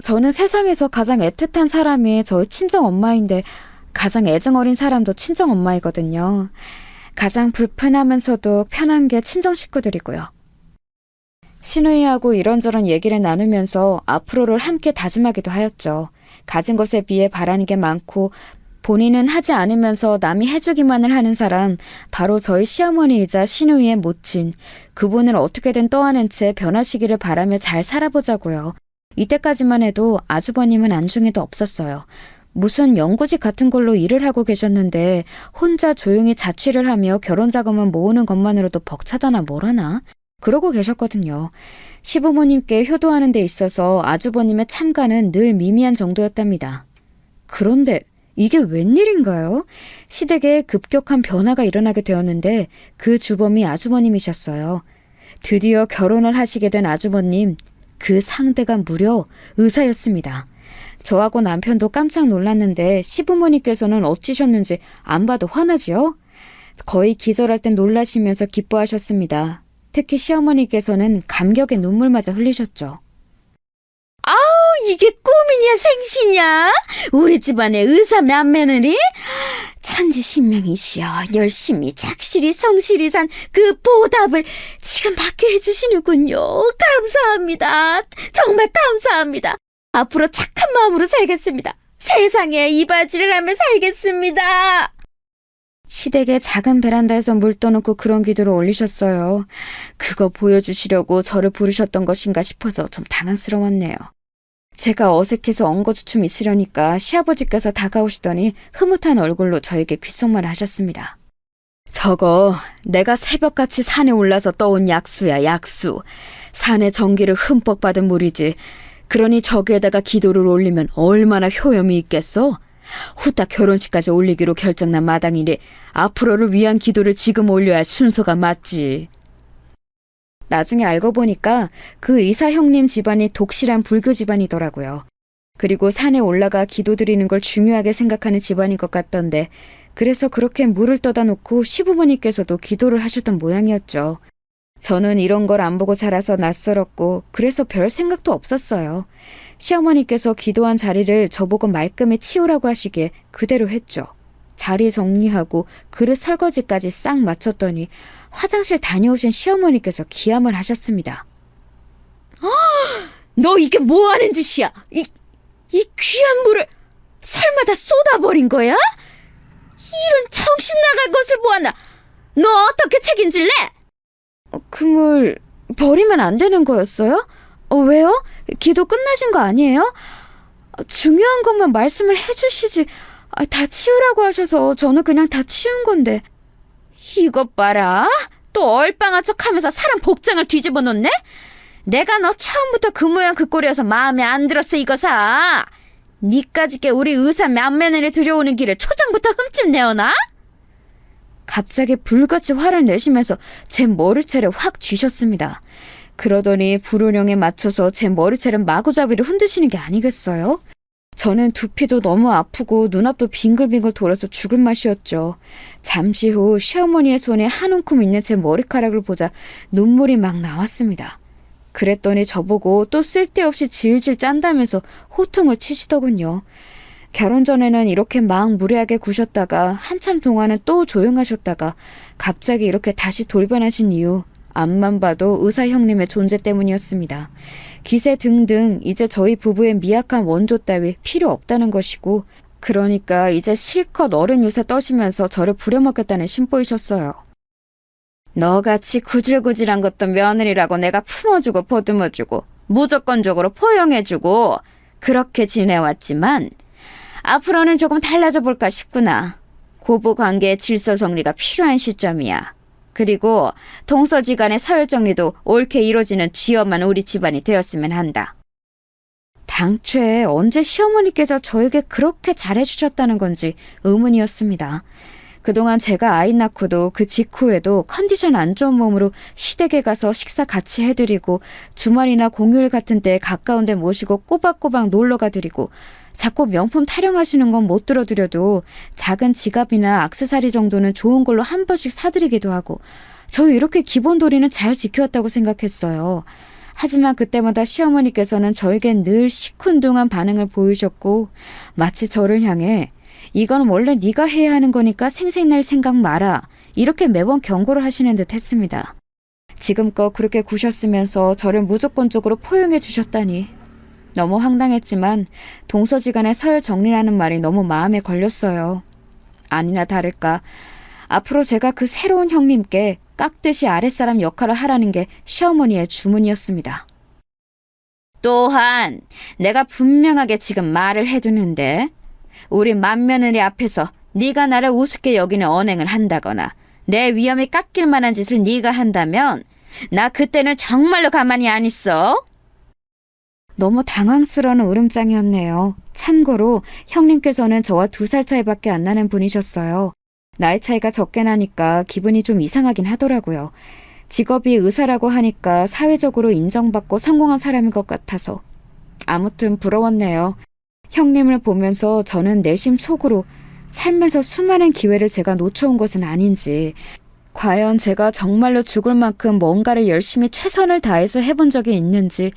저는 세상에서 가장 애틋한 사람이 저희 친정엄마인데 가장 애정어린 사람도 친정엄마이거든요. 가장 불편하면서도 편한 게 친정 식구들이고요. 시누이하고 이런저런 얘기를 나누면서 앞으로를 함께 다짐하기도 하였죠. 가진 것에 비해 바라는 게 많고 본인은 하지 않으면서 남이 해주기만을 하는 사람, 바로 저희 시어머니이자 시누이의 모친. 그분을 어떻게든 떠안은 채 변하시기를 바라며 잘 살아보자고요. 이때까지만 해도 아주버님은 안중에도 없었어요. 무슨 연구직 같은 걸로 일을 하고 계셨는데 혼자 조용히 자취를 하며 결혼 자금을 모으는 것만으로도 벅차다나 뭐라나? 그러고 계셨거든요. 시부모님께 효도하는 데 있어서 아주버님의 참가는 늘 미미한 정도였답니다. 그런데 이게 웬일인가요? 시댁에 급격한 변화가 일어나게 되었는데 그 주범이 아주버님이셨어요. 드디어 결혼을 하시게 된 아주버님, 그 상대가 무려 의사였습니다. 저하고 남편도 깜짝 놀랐는데 시부모님께서는 어찌셨는지 안 봐도 화나지요? 거의 기절할 땐 놀라시면서 기뻐하셨습니다. 특히 시어머니께서는 감격의 눈물마저 흘리셨죠. 이게 꿈이냐 생시냐? 우리 집안의 의사 맏며느리? 천지신명이시여 열심히 착실히 성실히 산 그 보답을 지금 받게 해주시는군요. 감사합니다. 정말 감사합니다. 앞으로 착한 마음으로 살겠습니다. 세상에 이바지를 하며 살겠습니다. 시댁의 작은 베란다에서 물 떠놓고 그런 기도를 올리셨어요. 그거 보여주시려고 저를 부르셨던 것인가 싶어서 좀 당황스러웠네요. 제가 어색해서 엉거주춤 있으려니까 시아버지께서 다가오시더니 흐뭇한 얼굴로 저에게 귓속말을 하셨습니다. 저거 내가 새벽같이 산에 올라서 떠온 약수야, 약수. 산에 전기를 흠뻑 받은 물이지. 그러니 저기에다가 기도를 올리면 얼마나 효염이 있겠어? 후딱 결혼식까지 올리기로 결정난 마당이니 앞으로를 위한 기도를 지금 올려야 순서가 맞지. 나중에 알고 보니까 그 의사 형님 집안이 독실한 불교 집안이더라고요. 그리고 산에 올라가 기도드리는 걸 중요하게 생각하는 집안인 것 같던데 그래서 그렇게 물을 떠다 놓고 시부모님께서도 기도를 하셨던 모양이었죠. 저는 이런 걸 안 보고 자라서 낯설었고 그래서 별 생각도 없었어요. 시어머니께서 기도한 자리를 저보고 말끔히 치우라고 하시기에 그대로 했죠. 자리 정리하고 그릇 설거지까지 싹 마쳤더니 화장실 다녀오신 시어머니께서 기함을 하셨습니다. 너 이게 뭐 하는 짓이야? 이 귀한 물을 설마 다 쏟아버린 거야? 이런 정신 나갈 것을 보았나? 너 어떻게 책임질래? 그 물 버리면 안 되는 거였어요? 왜요? 기도 끝나신 거 아니에요? 중요한 것만 말씀을 해주시지. 다 치우라고 하셔서 저는 그냥 다 치운 건데. 이것 봐라. 또 얼빵한 척하면서 사람 복장을 뒤집어 놓네? 내가 너 처음부터 그 모양 그 꼴이어서 마음에 안 들었어 이거사. 니까짓게 우리 의사 맏며느리 들여오는 길에 초장부터 흠집 내어놔? 갑자기 불같이 화를 내시면서 제 머리채를 확 쥐셨습니다. 그러더니 불운령에 맞춰서 제 머리채를 마구잡이로 흔드시는 게 아니겠어요? 저는 두피도 너무 아프고 눈앞도 빙글빙글 돌아서 죽을 맛이었죠. 잠시 후 시어머니의 손에 한 움큼 있는 제 머리카락을 보자 눈물이 막 나왔습니다. 그랬더니 저보고 또 쓸데없이 질질 짠다면서 호통을 치시더군요. 결혼 전에는 이렇게 막 무례하게 구셨다가 한참 동안은 또 조용하셨다가 갑자기 이렇게 다시 돌변하신 이유, 앞만 봐도 의사 형님의 존재 때문이었습니다. 기세 등등 이제 저희 부부의 미약한 원조 따위 필요 없다는 것이고, 그러니까 이제 실컷 어른 유세 떠시면서 저를 부려먹겠다는 심보이셨어요. 너같이 구질구질한 것도 며느리라고 내가 품어주고 보듬어주고 무조건적으로 포용해주고 그렇게 지내왔지만 앞으로는 조금 달라져 볼까 싶구나. 고부관계의 질서 정리가 필요한 시점이야. 그리고 동서지간의 서열 정리도 옳게 이루어지는 쥐엄한 우리 집안이 되었으면 한다. 당최 언제 시어머니께서 저에게 그렇게 잘해주셨다는 건지 의문이었습니다. 그동안 제가 아이 낳고도 그 직후에도 컨디션 안 좋은 몸으로 시댁에 가서 식사 같이 해드리고 주말이나 공휴일 같은 때 가까운 데 모시고 꼬박꼬박 놀러가 드리고 자꾸 명품 타령하시는 건 못 들어드려도 작은 지갑이나 액세서리 정도는 좋은 걸로 한 번씩 사드리기도 하고 저 이렇게 기본 도리는 잘 지켜왔다고 생각했어요. 하지만 그때마다 시어머니께서는 저에겐 늘 시큰둥한 반응을 보이셨고 마치 저를 향해 이건 원래 네가 해야 하는 거니까 생색낼 생각 마라 이렇게 매번 경고를 하시는 듯 했습니다. 지금껏 그렇게 구셨으면서 저를 무조건적으로 포용해 주셨다니 너무 황당했지만 동서지간의 서열 정리라는 말이 너무 마음에 걸렸어요. 아니나 다를까 앞으로 제가 그 새로운 형님께 깍듯이 아랫사람 역할을 하라는 게 시어머니의 주문이었습니다. 또한 내가 분명하게 지금 말을 해두는데 우리 맏며느리 앞에서 네가 나를 우습게 여기는 언행을 한다거나 내 위험이 깎일 만한 짓을 네가 한다면 나 그때는 정말로 가만히 안 있어. 너무 당황스러운 으름장이었네요. 참고로 형님께서는 저와 2살 차이밖에 안 나는 분이셨어요. 나이 차이가 적게 나니까 기분이 좀 이상하긴 하더라고요. 직업이 의사라고 하니까 사회적으로 인정받고 성공한 사람인 것 같아서 아무튼 부러웠네요. 형님을 보면서 저는 내심 속으로 삶에서 수많은 기회를 제가 놓쳐온 것은 아닌지, 과연 제가 정말로 죽을 만큼 뭔가를 열심히 최선을 다해서 해본 적이 있는지,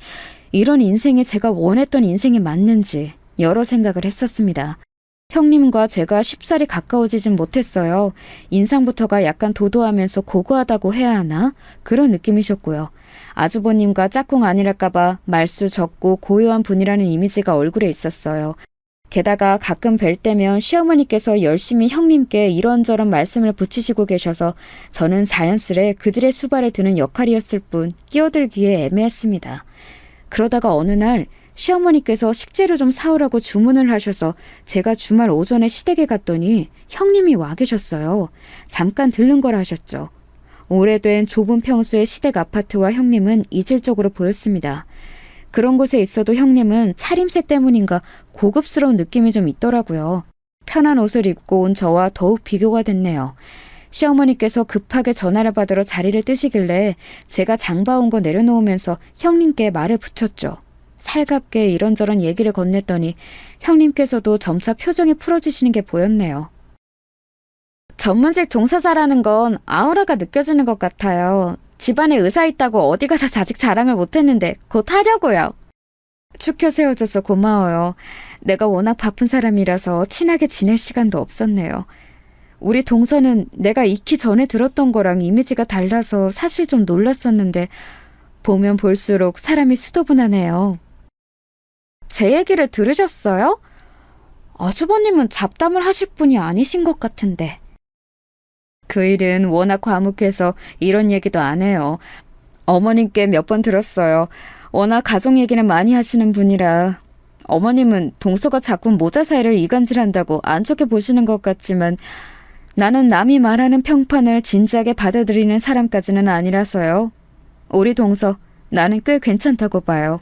이런 인생이 제가 원했던 인생이 맞는지 여러 생각을 했었습니다. 형님과 제가 쉽사리 가까워지진 못했어요. 인상부터가 약간 도도하면서 고고하다고 해야 하나? 그런 느낌이셨고요. 아주버님과 짝꿍 아니랄까봐 말수 적고 고요한 분이라는 이미지가 얼굴에 있었어요. 게다가 가끔 뵐 때면 시어머니께서 열심히 형님께 이런저런 말씀을 붙이시고 계셔서 저는 자연스레 그들의 수발을 드는 역할이었을 뿐 끼어들기에 애매했습니다. 그러다가 어느 날 시어머니께서 식재료 좀 사오라고 주문을 하셔서 제가 주말 오전에 시댁에 갔더니 형님이 와 계셨어요. 잠깐 들른 거라 하셨죠. 오래된 좁은 평수의 시댁 아파트와 형님은 이질적으로 보였습니다. 그런 곳에 있어도 형님은 차림새 때문인가 고급스러운 느낌이 좀 있더라고요. 편한 옷을 입고 온 저와 더욱 비교가 됐네요. 시어머니께서 급하게 전화를 받으러 자리를 뜨시길래 제가 장봐온 거 내려놓으면서 형님께 말을 붙였죠. 살갑게 이런저런 얘기를 건넸더니 형님께서도 점차 표정이 풀어지시는 게 보였네요. 전문직 종사자라는 건 아우라가 느껴지는 것 같아요. 집안에 의사 있다고 어디 가서 아직 자랑을 못했는데 곧 하려고요. 축혀 세워줘서 고마워요. 내가 워낙 바쁜 사람이라서 친하게 지낼 시간도 없었네요. 우리 동서는 내가 익히 전에 들었던 거랑 이미지가 달라서 사실 좀 놀랐었는데 보면 볼수록 사람이 수더분하네요. 제 얘기를 들으셨어요? 아주버님은 잡담을 하실 분이 아니신 것 같은데. 그 일은 워낙 과묵해서 이런 얘기도 안 해요. 어머님께 몇 번 들었어요. 워낙 가족 얘기는 많이 하시는 분이라. 어머님은 동서가 자꾸 모자 사이를 이간질한다고 안 좋게 보시는 것 같지만 나는 남이 말하는 평판을 진지하게 받아들이는 사람까지는 아니라서요. 우리 동서, 나는 꽤 괜찮다고 봐요.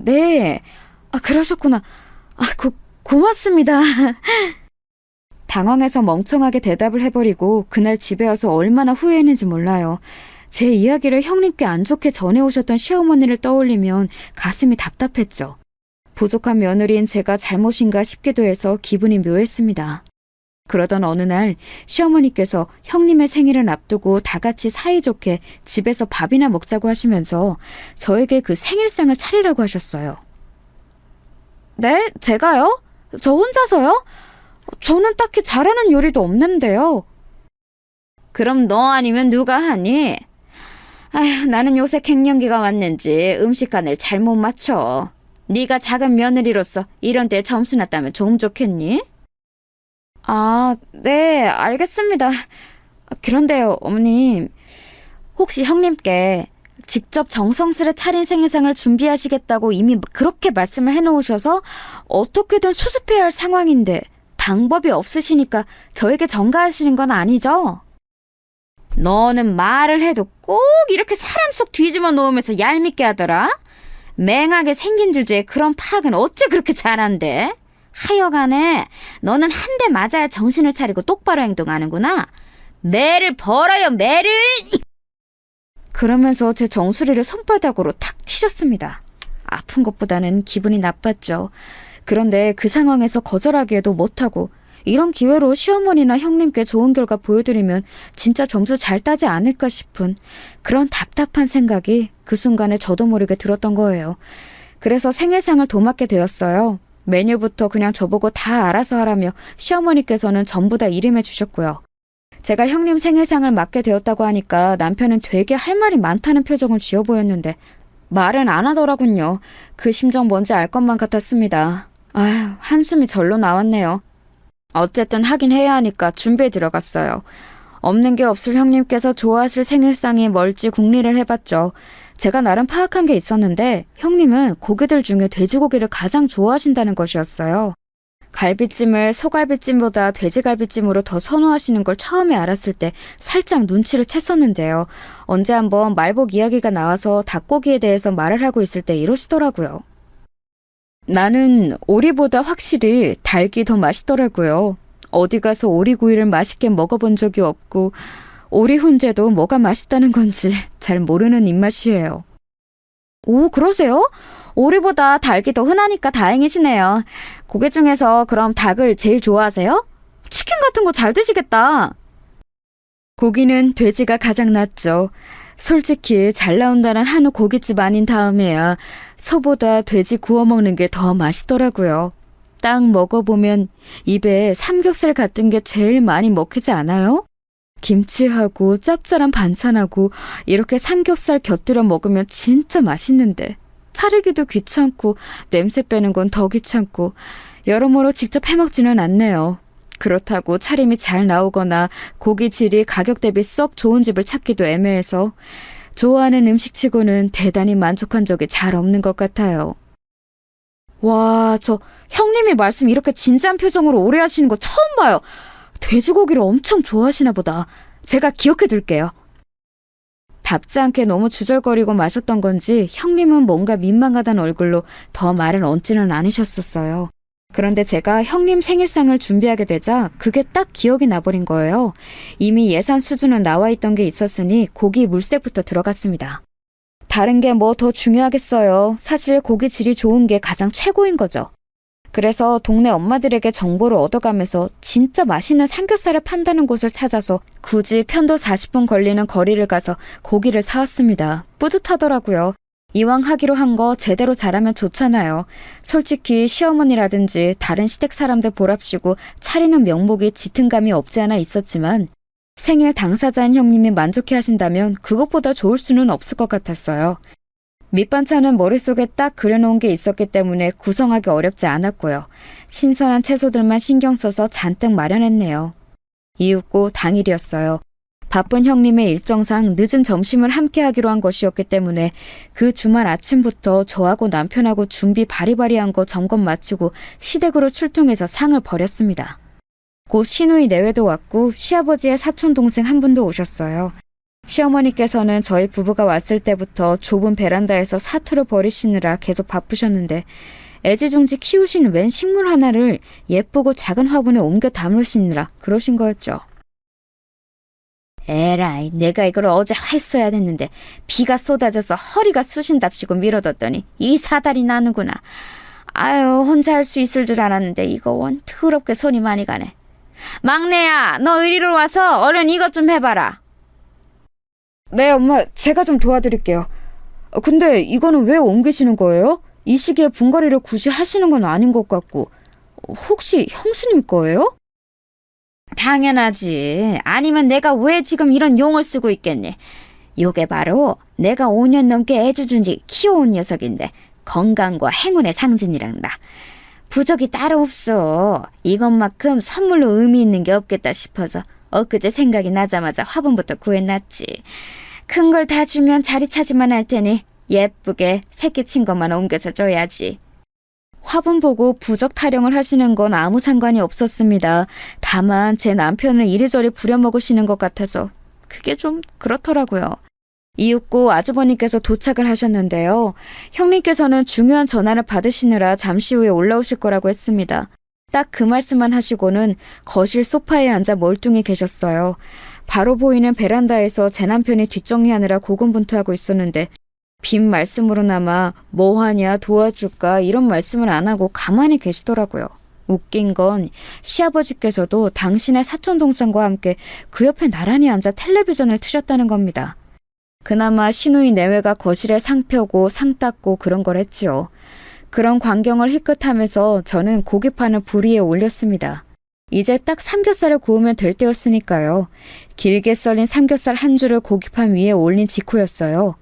네. 그러셨구나. 고맙습니다. 당황해서 멍청하게 대답을 해버리고 그날 집에 와서 얼마나 후회했는지 몰라요. 제 이야기를 형님께 안 좋게 전해오셨던 시어머니를 떠올리면 가슴이 답답했죠. 부족한 며느리인 제가 잘못인가 싶기도 해서 기분이 묘했습니다. 그러던 어느 날 시어머니께서 형님의 생일을 앞두고 다 같이 사이좋게 집에서 밥이나 먹자고 하시면서 저에게 그 생일상을 차리라고 하셨어요. 네? 제가요? 저 혼자서요? 저는 딱히 잘하는 요리도 없는데요. 그럼 너 아니면 누가 하니? 아휴, 나는 요새 갱년기가 왔는지 음식간을 잘못 맞춰. 네가 작은 며느리로서 이런 데 점수나 따면 좀 좋겠니? 네, 알겠습니다. 그런데요, 어머님. 혹시 형님께 직접 정성스레 차린 생일상을 준비하시겠다고 이미 그렇게 말씀을 해놓으셔서 어떻게든 수습해야 할 상황인데 방법이 없으시니까 저에게 전가하시는 건 아니죠? 너는 말을 해도 꼭 이렇게 사람 속 뒤집어 놓으면서 얄밉게 하더라? 맹하게 생긴 주제에 그런 파악은 어째 그렇게 잘한대? 하여간에 너는 한 대 맞아야 정신을 차리고 똑바로 행동하는구나. 매를 벌어요, 매를! 그러면서 제 정수리를 손바닥으로 탁 치셨습니다. 아픈 것보다는 기분이 나빴죠. 그런데 그 상황에서 거절하기에도 못하고 이런 기회로 시어머니나 형님께 좋은 결과 보여드리면 진짜 점수 잘 따지 않을까 싶은 그런 답답한 생각이 그 순간에 저도 모르게 들었던 거예요. 그래서 생일상을 도맡게 되었어요. 메뉴부터 그냥 저보고 다 알아서 하라며 시어머니께서는 전부 다 이름해 주셨고요. 제가 형님 생일상을 맡게 되었다고 하니까 남편은 되게 할 말이 많다는 표정을 지어 보였는데 말은 안 하더라군요. 그 심정 뭔지 알 것만 같았습니다. 아휴, 한숨이 절로 나왔네요. 어쨌든 하긴 해야 하니까 준비에 들어갔어요. 없는 게 없을 형님께서 좋아하실 생일상이 뭘지 궁리를 해봤죠. 제가 나름 파악한 게 있었는데 형님은 고기들 중에 돼지고기를 가장 좋아하신다는 것이었어요. 갈비찜을 소갈비찜보다 돼지갈비찜으로 더 선호하시는 걸 처음에 알았을 때 살짝 눈치를 챘었는데요. 언제 한번 말복 이야기가 나와서 닭고기에 대해서 말을 하고 있을 때 이러시더라고요. 나는 오리보다 확실히 닭이 더 맛있더라고요. 어디 가서 오리구이를 맛있게 먹어본 적이 없고 오리 훈제도 뭐가 맛있다는 건지 잘 모르는 입맛이에요. 오, 그러세요? 오리보다 닭이 더 흔하니까 다행이시네요. 고기 중에서 그럼 닭을 제일 좋아하세요? 치킨 같은 거 잘 드시겠다. 고기는 돼지가 가장 낫죠. 솔직히 잘 나온다는 한우 고깃집 아닌 다음에야 소보다 돼지 구워 먹는 게 더 맛있더라고요. 딱 먹어보면 입에 삼겹살 같은 게 제일 많이 먹히지 않아요? 김치하고 짭짤한 반찬하고 이렇게 삼겹살 곁들여 먹으면 진짜 맛있는데 차리기도 귀찮고 냄새 빼는 건 더 귀찮고 여러모로 직접 해먹지는 않네요. 그렇다고 차림이 잘 나오거나 고기 질이 가격 대비 썩 좋은 집을 찾기도 애매해서 좋아하는 음식치고는 대단히 만족한 적이 잘 없는 것 같아요. 와, 저 형님이 말씀 이렇게 진지한 표정으로 오래 하시는 거 처음 봐요. 돼지고기를 엄청 좋아하시나 보다. 제가 기억해 둘게요. 답지 않게 너무 주절거리고 마셨던 건지 형님은 뭔가 민망하다는 얼굴로 더 말을 얹지는 않으셨었어요. 그런데 제가 형님 생일상을 준비하게 되자 그게 딱 기억이 나버린 거예요. 이미 예산 수준은 나와 있던 게 있었으니 고기 물색부터 들어갔습니다. 다른 게 뭐 더 중요하겠어요. 사실 고기 질이 좋은 게 가장 최고인 거죠. 그래서 동네 엄마들에게 정보를 얻어가면서 진짜 맛있는 삼겹살을 판다는 곳을 찾아서 굳이 편도 40분 걸리는 거리를 가서 고기를 사왔습니다. 뿌듯하더라고요. 이왕 하기로 한 거 제대로 잘하면 좋잖아요. 솔직히 시어머니라든지 다른 시댁 사람들 보랍시고 차리는 명목이 짙은 감이 없지 않아 있었지만 생일 당사자인 형님이 만족해 하신다면 그것보다 좋을 수는 없을 것 같았어요. 밑반찬은 머릿속에 딱 그려놓은 게 있었기 때문에 구성하기 어렵지 않았고요. 신선한 채소들만 신경 써서 잔뜩 마련했네요. 이윽고 당일이었어요. 바쁜 형님의 일정상 늦은 점심을 함께 하기로 한 것이었기 때문에 그 주말 아침부터 저하고 남편하고 준비 바리바리한 거 점검 마치고 시댁으로 출동해서 상을 벌였습니다. 곧 시누이 내외도 왔고 시아버지의 사촌동생 한 분도 오셨어요. 시어머니께서는 저희 부부가 왔을 때부터 좁은 베란다에서 사투를 벌이시느라 계속 바쁘셨는데 애지중지 키우신 웬 식물 하나를 예쁘고 작은 화분에 옮겨 담으시느라 그러신 거였죠. 에라이, 내가 이걸 어제 했어야 됐는데 비가 쏟아져서 허리가 쑤신답시고 미뤄뒀더니 이 사달이 나는구나. 아유, 혼자 할 수 있을 줄 알았는데 이거 원 더럽게 손이 많이 가네. 막내야, 너 이리로 와서 얼른 이것 좀 해봐라. 네, 엄마, 제가 좀 도와드릴게요. 근데 이거는 왜 옮기시는 거예요? 이 시기에 분갈이를 굳이 하시는 건 아닌 것 같고. 혹시 형수님 거예요? 당연하지. 아니면 내가 왜 지금 이런 용을 쓰고 있겠니? 요게 바로 내가 5년 넘게 애주준지 키워온 녀석인데 건강과 행운의 상징이란다. 부적이 따로 없어. 이것만큼 선물로 의미 있는 게 없겠다 싶어서 엊그제 생각이 나자마자 화분부터 구해놨지. 큰 걸 다 주면 자리 차지만 할 테니 예쁘게 새끼 친 것만 옮겨서 줘야지. 화분 보고 부적 타령을 하시는 건 아무 상관이 없었습니다. 다만 제 남편을 이리저리 부려먹으시는 것 같아서 그게 좀 그렇더라고요. 이윽고 아주버님께서 도착을 하셨는데요. 형님께서는 중요한 전화를 받으시느라 잠시 후에 올라오실 거라고 했습니다. 딱 그 말씀만 하시고는 거실 소파에 앉아 멀뚱히 계셨어요. 바로 보이는 베란다에서 제 남편이 뒷정리하느라 고군분투하고 있었는데 빈 말씀으로나마 뭐하냐 도와줄까 이런 말씀을 안 하고 가만히 계시더라고요. 웃긴 건 시아버지께서도 당신의 사촌동생과 함께 그 옆에 나란히 앉아 텔레비전을 트셨다는 겁니다. 그나마 시누이 내외가 거실에 상 펴고 상 닦고 그런 걸 했지요. 그런 광경을 희끗하면서 저는 고기판을 불 위에 올렸습니다. 이제 딱 삼겹살을 구우면 될 때였으니까요. 길게 썰린 삼겹살 한 줄을 고기판 위에 올린 직후였어요.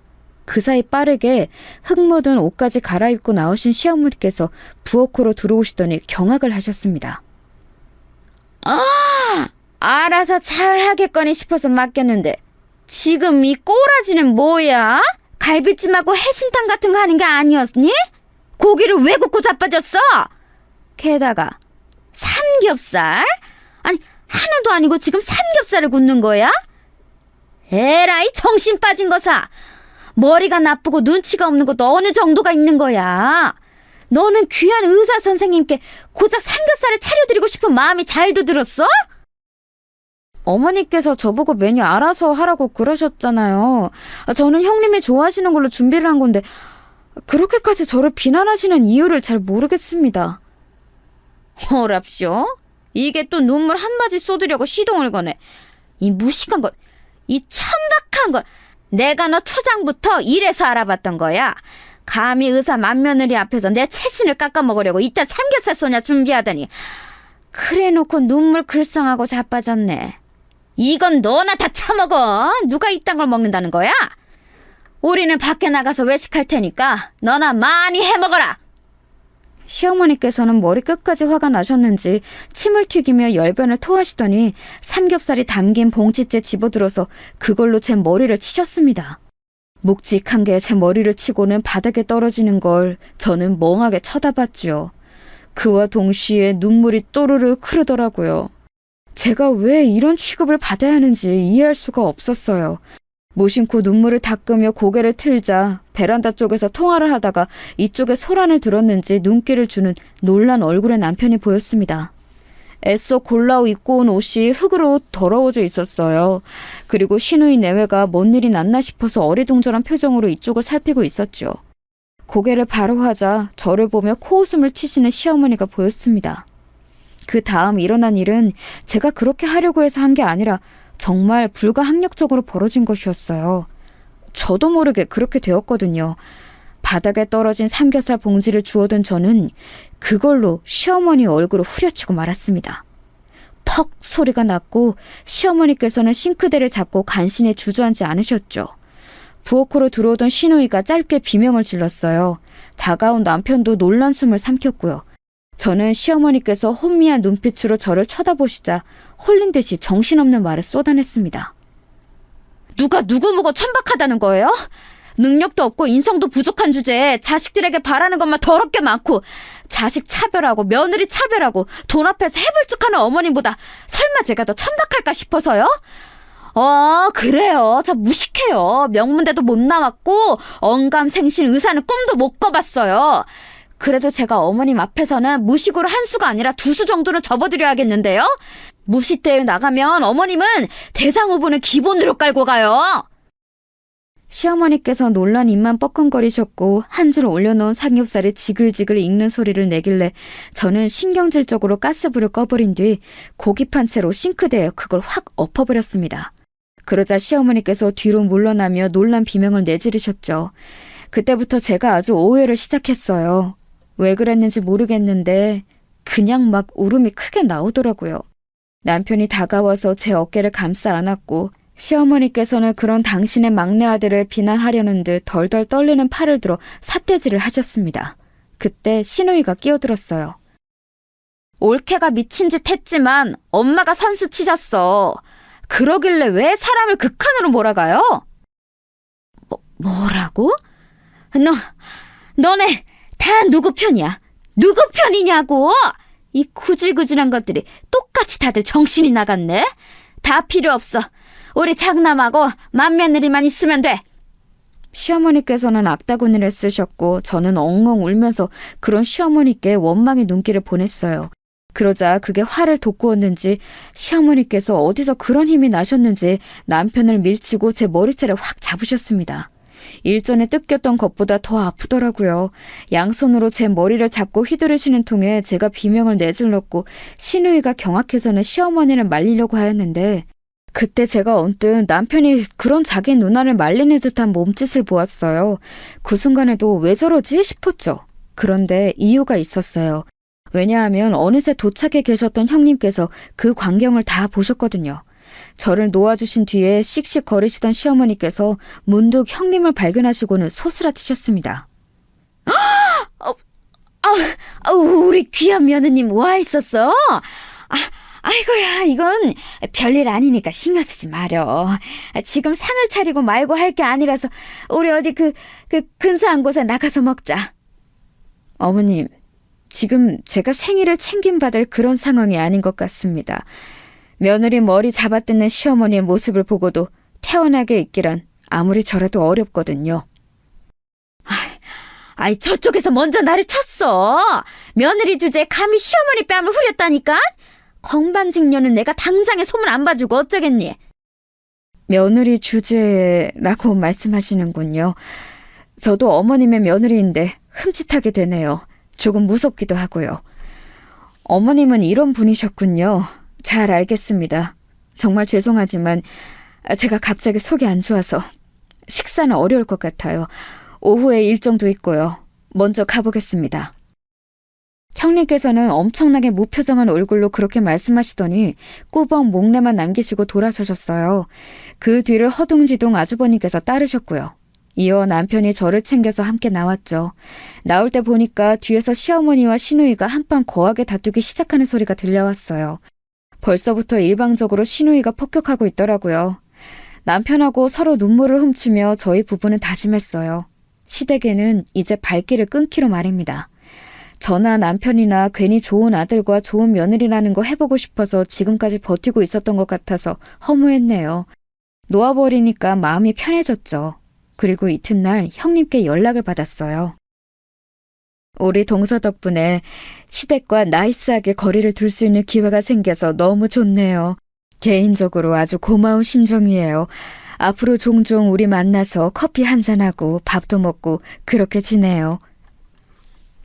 그 사이 빠르게 흙 묻은 옷까지 갈아입고 나오신 시어머니께서 부엌으로 들어오시더니 경악을 하셨습니다. 알아서 잘 하겠거니 싶어서 맡겼는데 지금 이 꼬라지는 뭐야? 갈비찜하고 해신탕 같은 거 하는 게 아니었니? 고기를 왜 굽고 자빠졌어? 게다가 삼겹살? 아니, 하나도 아니고 지금 삼겹살을 굽는 거야? 에라이, 정신 빠진 거사! 머리가 나쁘고 눈치가 없는 것도 어느 정도가 있는 거야. 너는 귀한 의사 선생님께 고작 삼겹살을 차려드리고 싶은 마음이 잘도 들었어? 어머니께서 저보고 메뉴 알아서 하라고 그러셨잖아요. 저는 형님이 좋아하시는 걸로 준비를 한 건데 그렇게까지 저를 비난하시는 이유를 잘 모르겠습니다. 어랍쇼? 이게 또 눈물 한 바지 쏟으려고 시동을 거네. 이 무식한 것, 이 천박한 것. 내가 너 초장부터 이래서 알아봤던 거야. 감히 의사 맏며느리 앞에서 내 채신을 깎아먹으려고 이따 삼겹살 소냐 준비하더니 그래놓고 눈물 글썽하고 자빠졌네. 이건 너나 다 처먹어. 누가 이딴 걸 먹는다는 거야? 우리는 밖에 나가서 외식할 테니까 너나 많이 해먹어라. 시어머니께서는 머리 끝까지 화가 나셨는지 침을 튀기며 열변을 토하시더니 삼겹살이 담긴 봉지째 집어들어서 그걸로 제 머리를 치셨습니다. 묵직한 게 제 머리를 치고는 바닥에 떨어지는 걸 저는 멍하게 쳐다봤죠. 그와 동시에 눈물이 또르르 흐르더라고요. 제가 왜 이런 취급을 받아야 하는지 이해할 수가 없었어요. 무심코 눈물을 닦으며 고개를 틀자 베란다 쪽에서 통화를 하다가 이쪽에 소란을 들었는지 눈길을 주는 놀란 얼굴의 남편이 보였습니다. 애써 골라 입고 온 옷이 흙으로 더러워져 있었어요. 그리고 시누이 내외가 뭔 일이 났나 싶어서 어리둥절한 표정으로 이쪽을 살피고 있었죠. 고개를 바로 하자 저를 보며 코웃음을 치시는 시어머니가 보였습니다. 그 다음 일어난 일은 제가 그렇게 하려고 해서 한 게 아니라 정말 불가항력적으로 벌어진 것이었어요. 저도 모르게 그렇게 되었거든요. 바닥에 떨어진 삼겹살 봉지를 주워든 저는 그걸로 시어머니 얼굴을 후려치고 말았습니다. 퍽 소리가 났고 시어머니께서는 싱크대를 잡고 간신히 주저앉지 않으셨죠. 부엌으로 들어오던 시누이가 짧게 비명을 질렀어요. 다가온 남편도 놀란 숨을 삼켰고요. 저는 시어머니께서 혼미한 눈빛으로 저를 쳐다보시자 홀린 듯이 정신없는 말을 쏟아냈습니다. 누가 누구 보고 천박하다는 거예요? 능력도 없고 인성도 부족한 주제에 자식들에게 바라는 것만 더럽게 많고 자식 차별하고 며느리 차별하고 돈 앞에서 해불쭉하는 어머님보다 설마 제가 더 천박할까 싶어서요? 그래요. 저 무식해요. 명문대도 못 나왔고 언감생신 의사는 꿈도 못 꿔봤어요. 그래도 제가 어머님 앞에서는 무식으로 한 수가 아니라 두 수 정도는 접어드려야겠는데요? 무식대회 나가면 어머님은 대상 후보는 기본으로 깔고 가요. 시어머니께서 놀란 입만 뻐끔거리셨고 한 줄 올려놓은 삼겹살이 지글지글 익는 소리를 내길래 저는 신경질적으로 가스불을 꺼버린 뒤 고기판 채로 싱크대에 그걸 확 엎어버렸습니다. 그러자 시어머니께서 뒤로 물러나며 놀란 비명을 내지르셨죠. 그때부터 제가 아주 오해를 시작했어요. 왜 그랬는지 모르겠는데 그냥 막 울음이 크게 나오더라고요. 남편이 다가와서 제 어깨를 감싸 안았고 시어머니께서는 그런 당신의 막내 아들을 비난하려는 듯 덜덜 떨리는 팔을 들어 삿대질을 하셨습니다. 그때 시누이가 끼어들었어요. 올케가 미친 짓 했지만 엄마가 선수 치셨어. 그러길래 왜 사람을 극한으로 몰아가요? 뭐라고? 너네 다 누구 편이야? 누구 편이냐고? 이 구질구질한 것들이 똑같이 다들 정신이 나갔네? 다 필요 없어. 우리 장남하고 맏며느리만 있으면 돼. 시어머니께서는 악다구니를 쓰셨고 저는 엉엉 울면서 그런 시어머니께 원망의 눈길을 보냈어요. 그러자 그게 화를 돋구었는지 시어머니께서 어디서 그런 힘이 나셨는지 남편을 밀치고 제 머리채를 확 잡으셨습니다. 일전에 뜯겼던 것보다 더 아프더라고요. 양손으로 제 머리를 잡고 휘두르시는 통에 제가 비명을 내질렀고 시누이가 경악해서는 시어머니를 말리려고 하였는데 그때 제가 언뜻 남편이 그런 자기 누나를 말리는 듯한 몸짓을 보았어요. 그 순간에도 왜 저러지 싶었죠. 그런데 이유가 있었어요. 왜냐하면 어느새 도착해 계셨던 형님께서 그 광경을 다 보셨거든요. 저를 놓아주신 뒤에 씩씩거리시던 시어머니께서 문득 형님을 발견하시고는 소스라치셨습니다. 우리 귀한 며느님 와 있었어? 아이고야, 이건 별일 아니니까 신경 쓰지 마려. 지금 상을 차리고 말고 할 게 아니라서 우리 어디 그 근사한 곳에 나가서 먹자. 어머님, 지금 제가 생일을 챙김받을 그런 상황이 아닌 것 같습니다. 며느리 머리 잡아뜯는 시어머니의 모습을 보고도 태연하게 있기란 아무리 저라도 어렵거든요. 저쪽에서 먼저 나를 쳤어. 며느리 주제에 감히 시어머니 뺨을 후렸다니까? 건반직녀는 내가 당장에 소문 안 봐주고 어쩌겠니? 며느리 주제라고 말씀하시는군요. 저도 어머님의 며느리인데 흠칫하게 되네요. 조금 무섭기도 하고요. 어머님은 이런 분이셨군요. 잘 알겠습니다. 정말 죄송하지만 제가 갑자기 속이 안 좋아서 식사는 어려울 것 같아요. 오후에 일정도 있고요. 먼저 가보겠습니다. 형님께서는 엄청나게 무표정한 얼굴로 그렇게 말씀하시더니 꾸벅 목례만 남기시고 돌아서셨어요. 그 뒤를 허둥지둥 아주버님께서 따르셨고요. 이어 남편이 저를 챙겨서 함께 나왔죠. 나올 때 보니까 뒤에서 시어머니와 시누이가 한판 거하게 다투기 시작하는 소리가 들려왔어요. 벌써부터 일방적으로 시누이가 폭격하고 있더라고요. 남편하고 서로 눈물을 훔치며 저희 부부는 다짐했어요. 시댁에는 이제 발길을 끊기로 말입니다. 저나 남편이나 괜히 좋은 아들과 좋은 며느리라는 거 해보고 싶어서 지금까지 버티고 있었던 것 같아서 허무했네요. 놓아버리니까 마음이 편해졌죠. 그리고 이튿날 형님께 연락을 받았어요. 우리 동서 덕분에 시댁과 나이스하게 거리를 둘 수 있는 기회가 생겨서 너무 좋네요. 개인적으로 아주 고마운 심정이에요. 앞으로 종종 우리 만나서 커피 한잔하고 밥도 먹고 그렇게 지내요.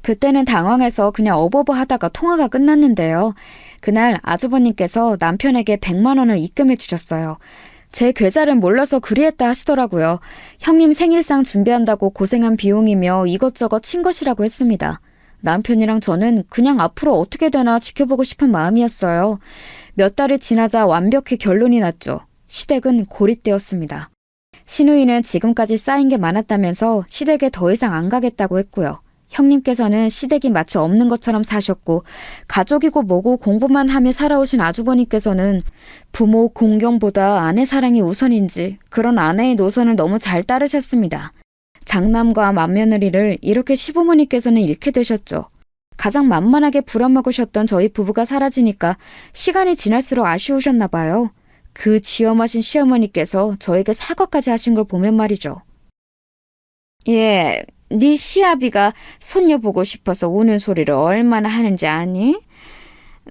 그때는 당황해서 그냥 어버버 하다가 통화가 끝났는데요. 그날 아주버님께서 남편에게 100만 원을 입금해 주셨어요. 제 계좌를 몰라서 그리했다 하시더라고요. 형님 생일상 준비한다고 고생한 비용이며 이것저것 친 것이라고 했습니다. 남편이랑 저는 그냥 앞으로 어떻게 되나 지켜보고 싶은 마음이었어요. 몇 달이 지나자 완벽히 결론이 났죠. 시댁은 고립되었습니다. 시누이는 지금까지 쌓인 게 많았다면서 시댁에 더 이상 안 가겠다고 했고요. 형님께서는 시댁이 마치 없는 것처럼 사셨고 가족이고 뭐고 공부만 하며 살아오신 아주버님께서는 부모 공경보다 아내 사랑이 우선인지 그런 아내의 노선을 너무 잘 따르셨습니다. 장남과 맏며느리를 이렇게 시부모님께서는 잃게 되셨죠. 가장 만만하게 부려먹으셨던 저희 부부가 사라지니까 시간이 지날수록 아쉬우셨나 봐요. 그 지엄하신 시어머니께서 저에게 사과까지 하신 걸 보면 말이죠. 예, 네 시아비가 손녀 보고 싶어서 우는 소리를 얼마나 하는지 아니?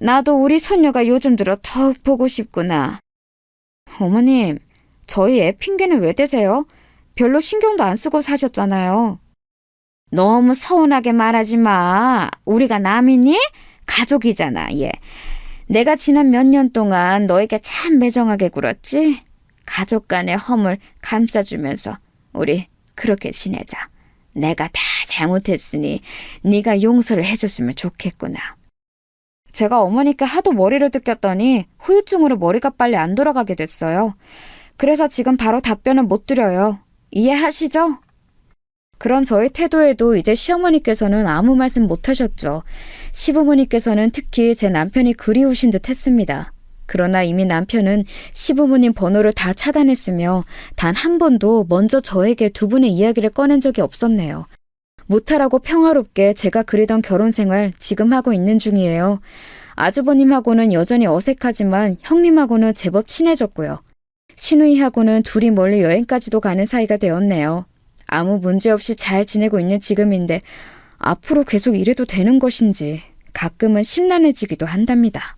나도 우리 손녀가 요즘 들어 더욱 보고 싶구나. 어머님, 저희 애 핑계는 왜 대세요? 별로 신경도 안 쓰고 사셨잖아요. 너무 서운하게 말하지 마. 우리가 남이니? 가족이잖아, 얘. 내가 지난 몇 년 동안 너에게 참 매정하게 굴었지? 가족 간의 허물 감싸주면서 우리 그렇게 지내자. 내가 다 잘못했으니 네가 용서를 해줬으면 좋겠구나. 제가 어머니께 하도 머리를 뜯겼더니 후유증으로 머리가 빨리 안 돌아가게 됐어요. 그래서 지금 바로 답변을 못 드려요. 이해하시죠? 그런 저의 태도에도 이제 시어머니께서는 아무 말씀 못 하셨죠. 시부모님께서는 특히 제 남편이 그리우신 듯 했습니다. 그러나 이미 남편은 시부모님 번호를 다 차단했으며 단 한 번도 먼저 저에게 두 분의 이야기를 꺼낸 적이 없었네요. 무탈하고 평화롭게 제가 그리던 결혼 생활 지금 하고 있는 중이에요. 아주버님하고는 여전히 어색하지만 형님하고는 제법 친해졌고요. 시누이하고는 둘이 멀리 여행까지도 가는 사이가 되었네요. 아무 문제 없이 잘 지내고 있는 지금인데 앞으로 계속 이래도 되는 것인지 가끔은 심란해지기도 한답니다.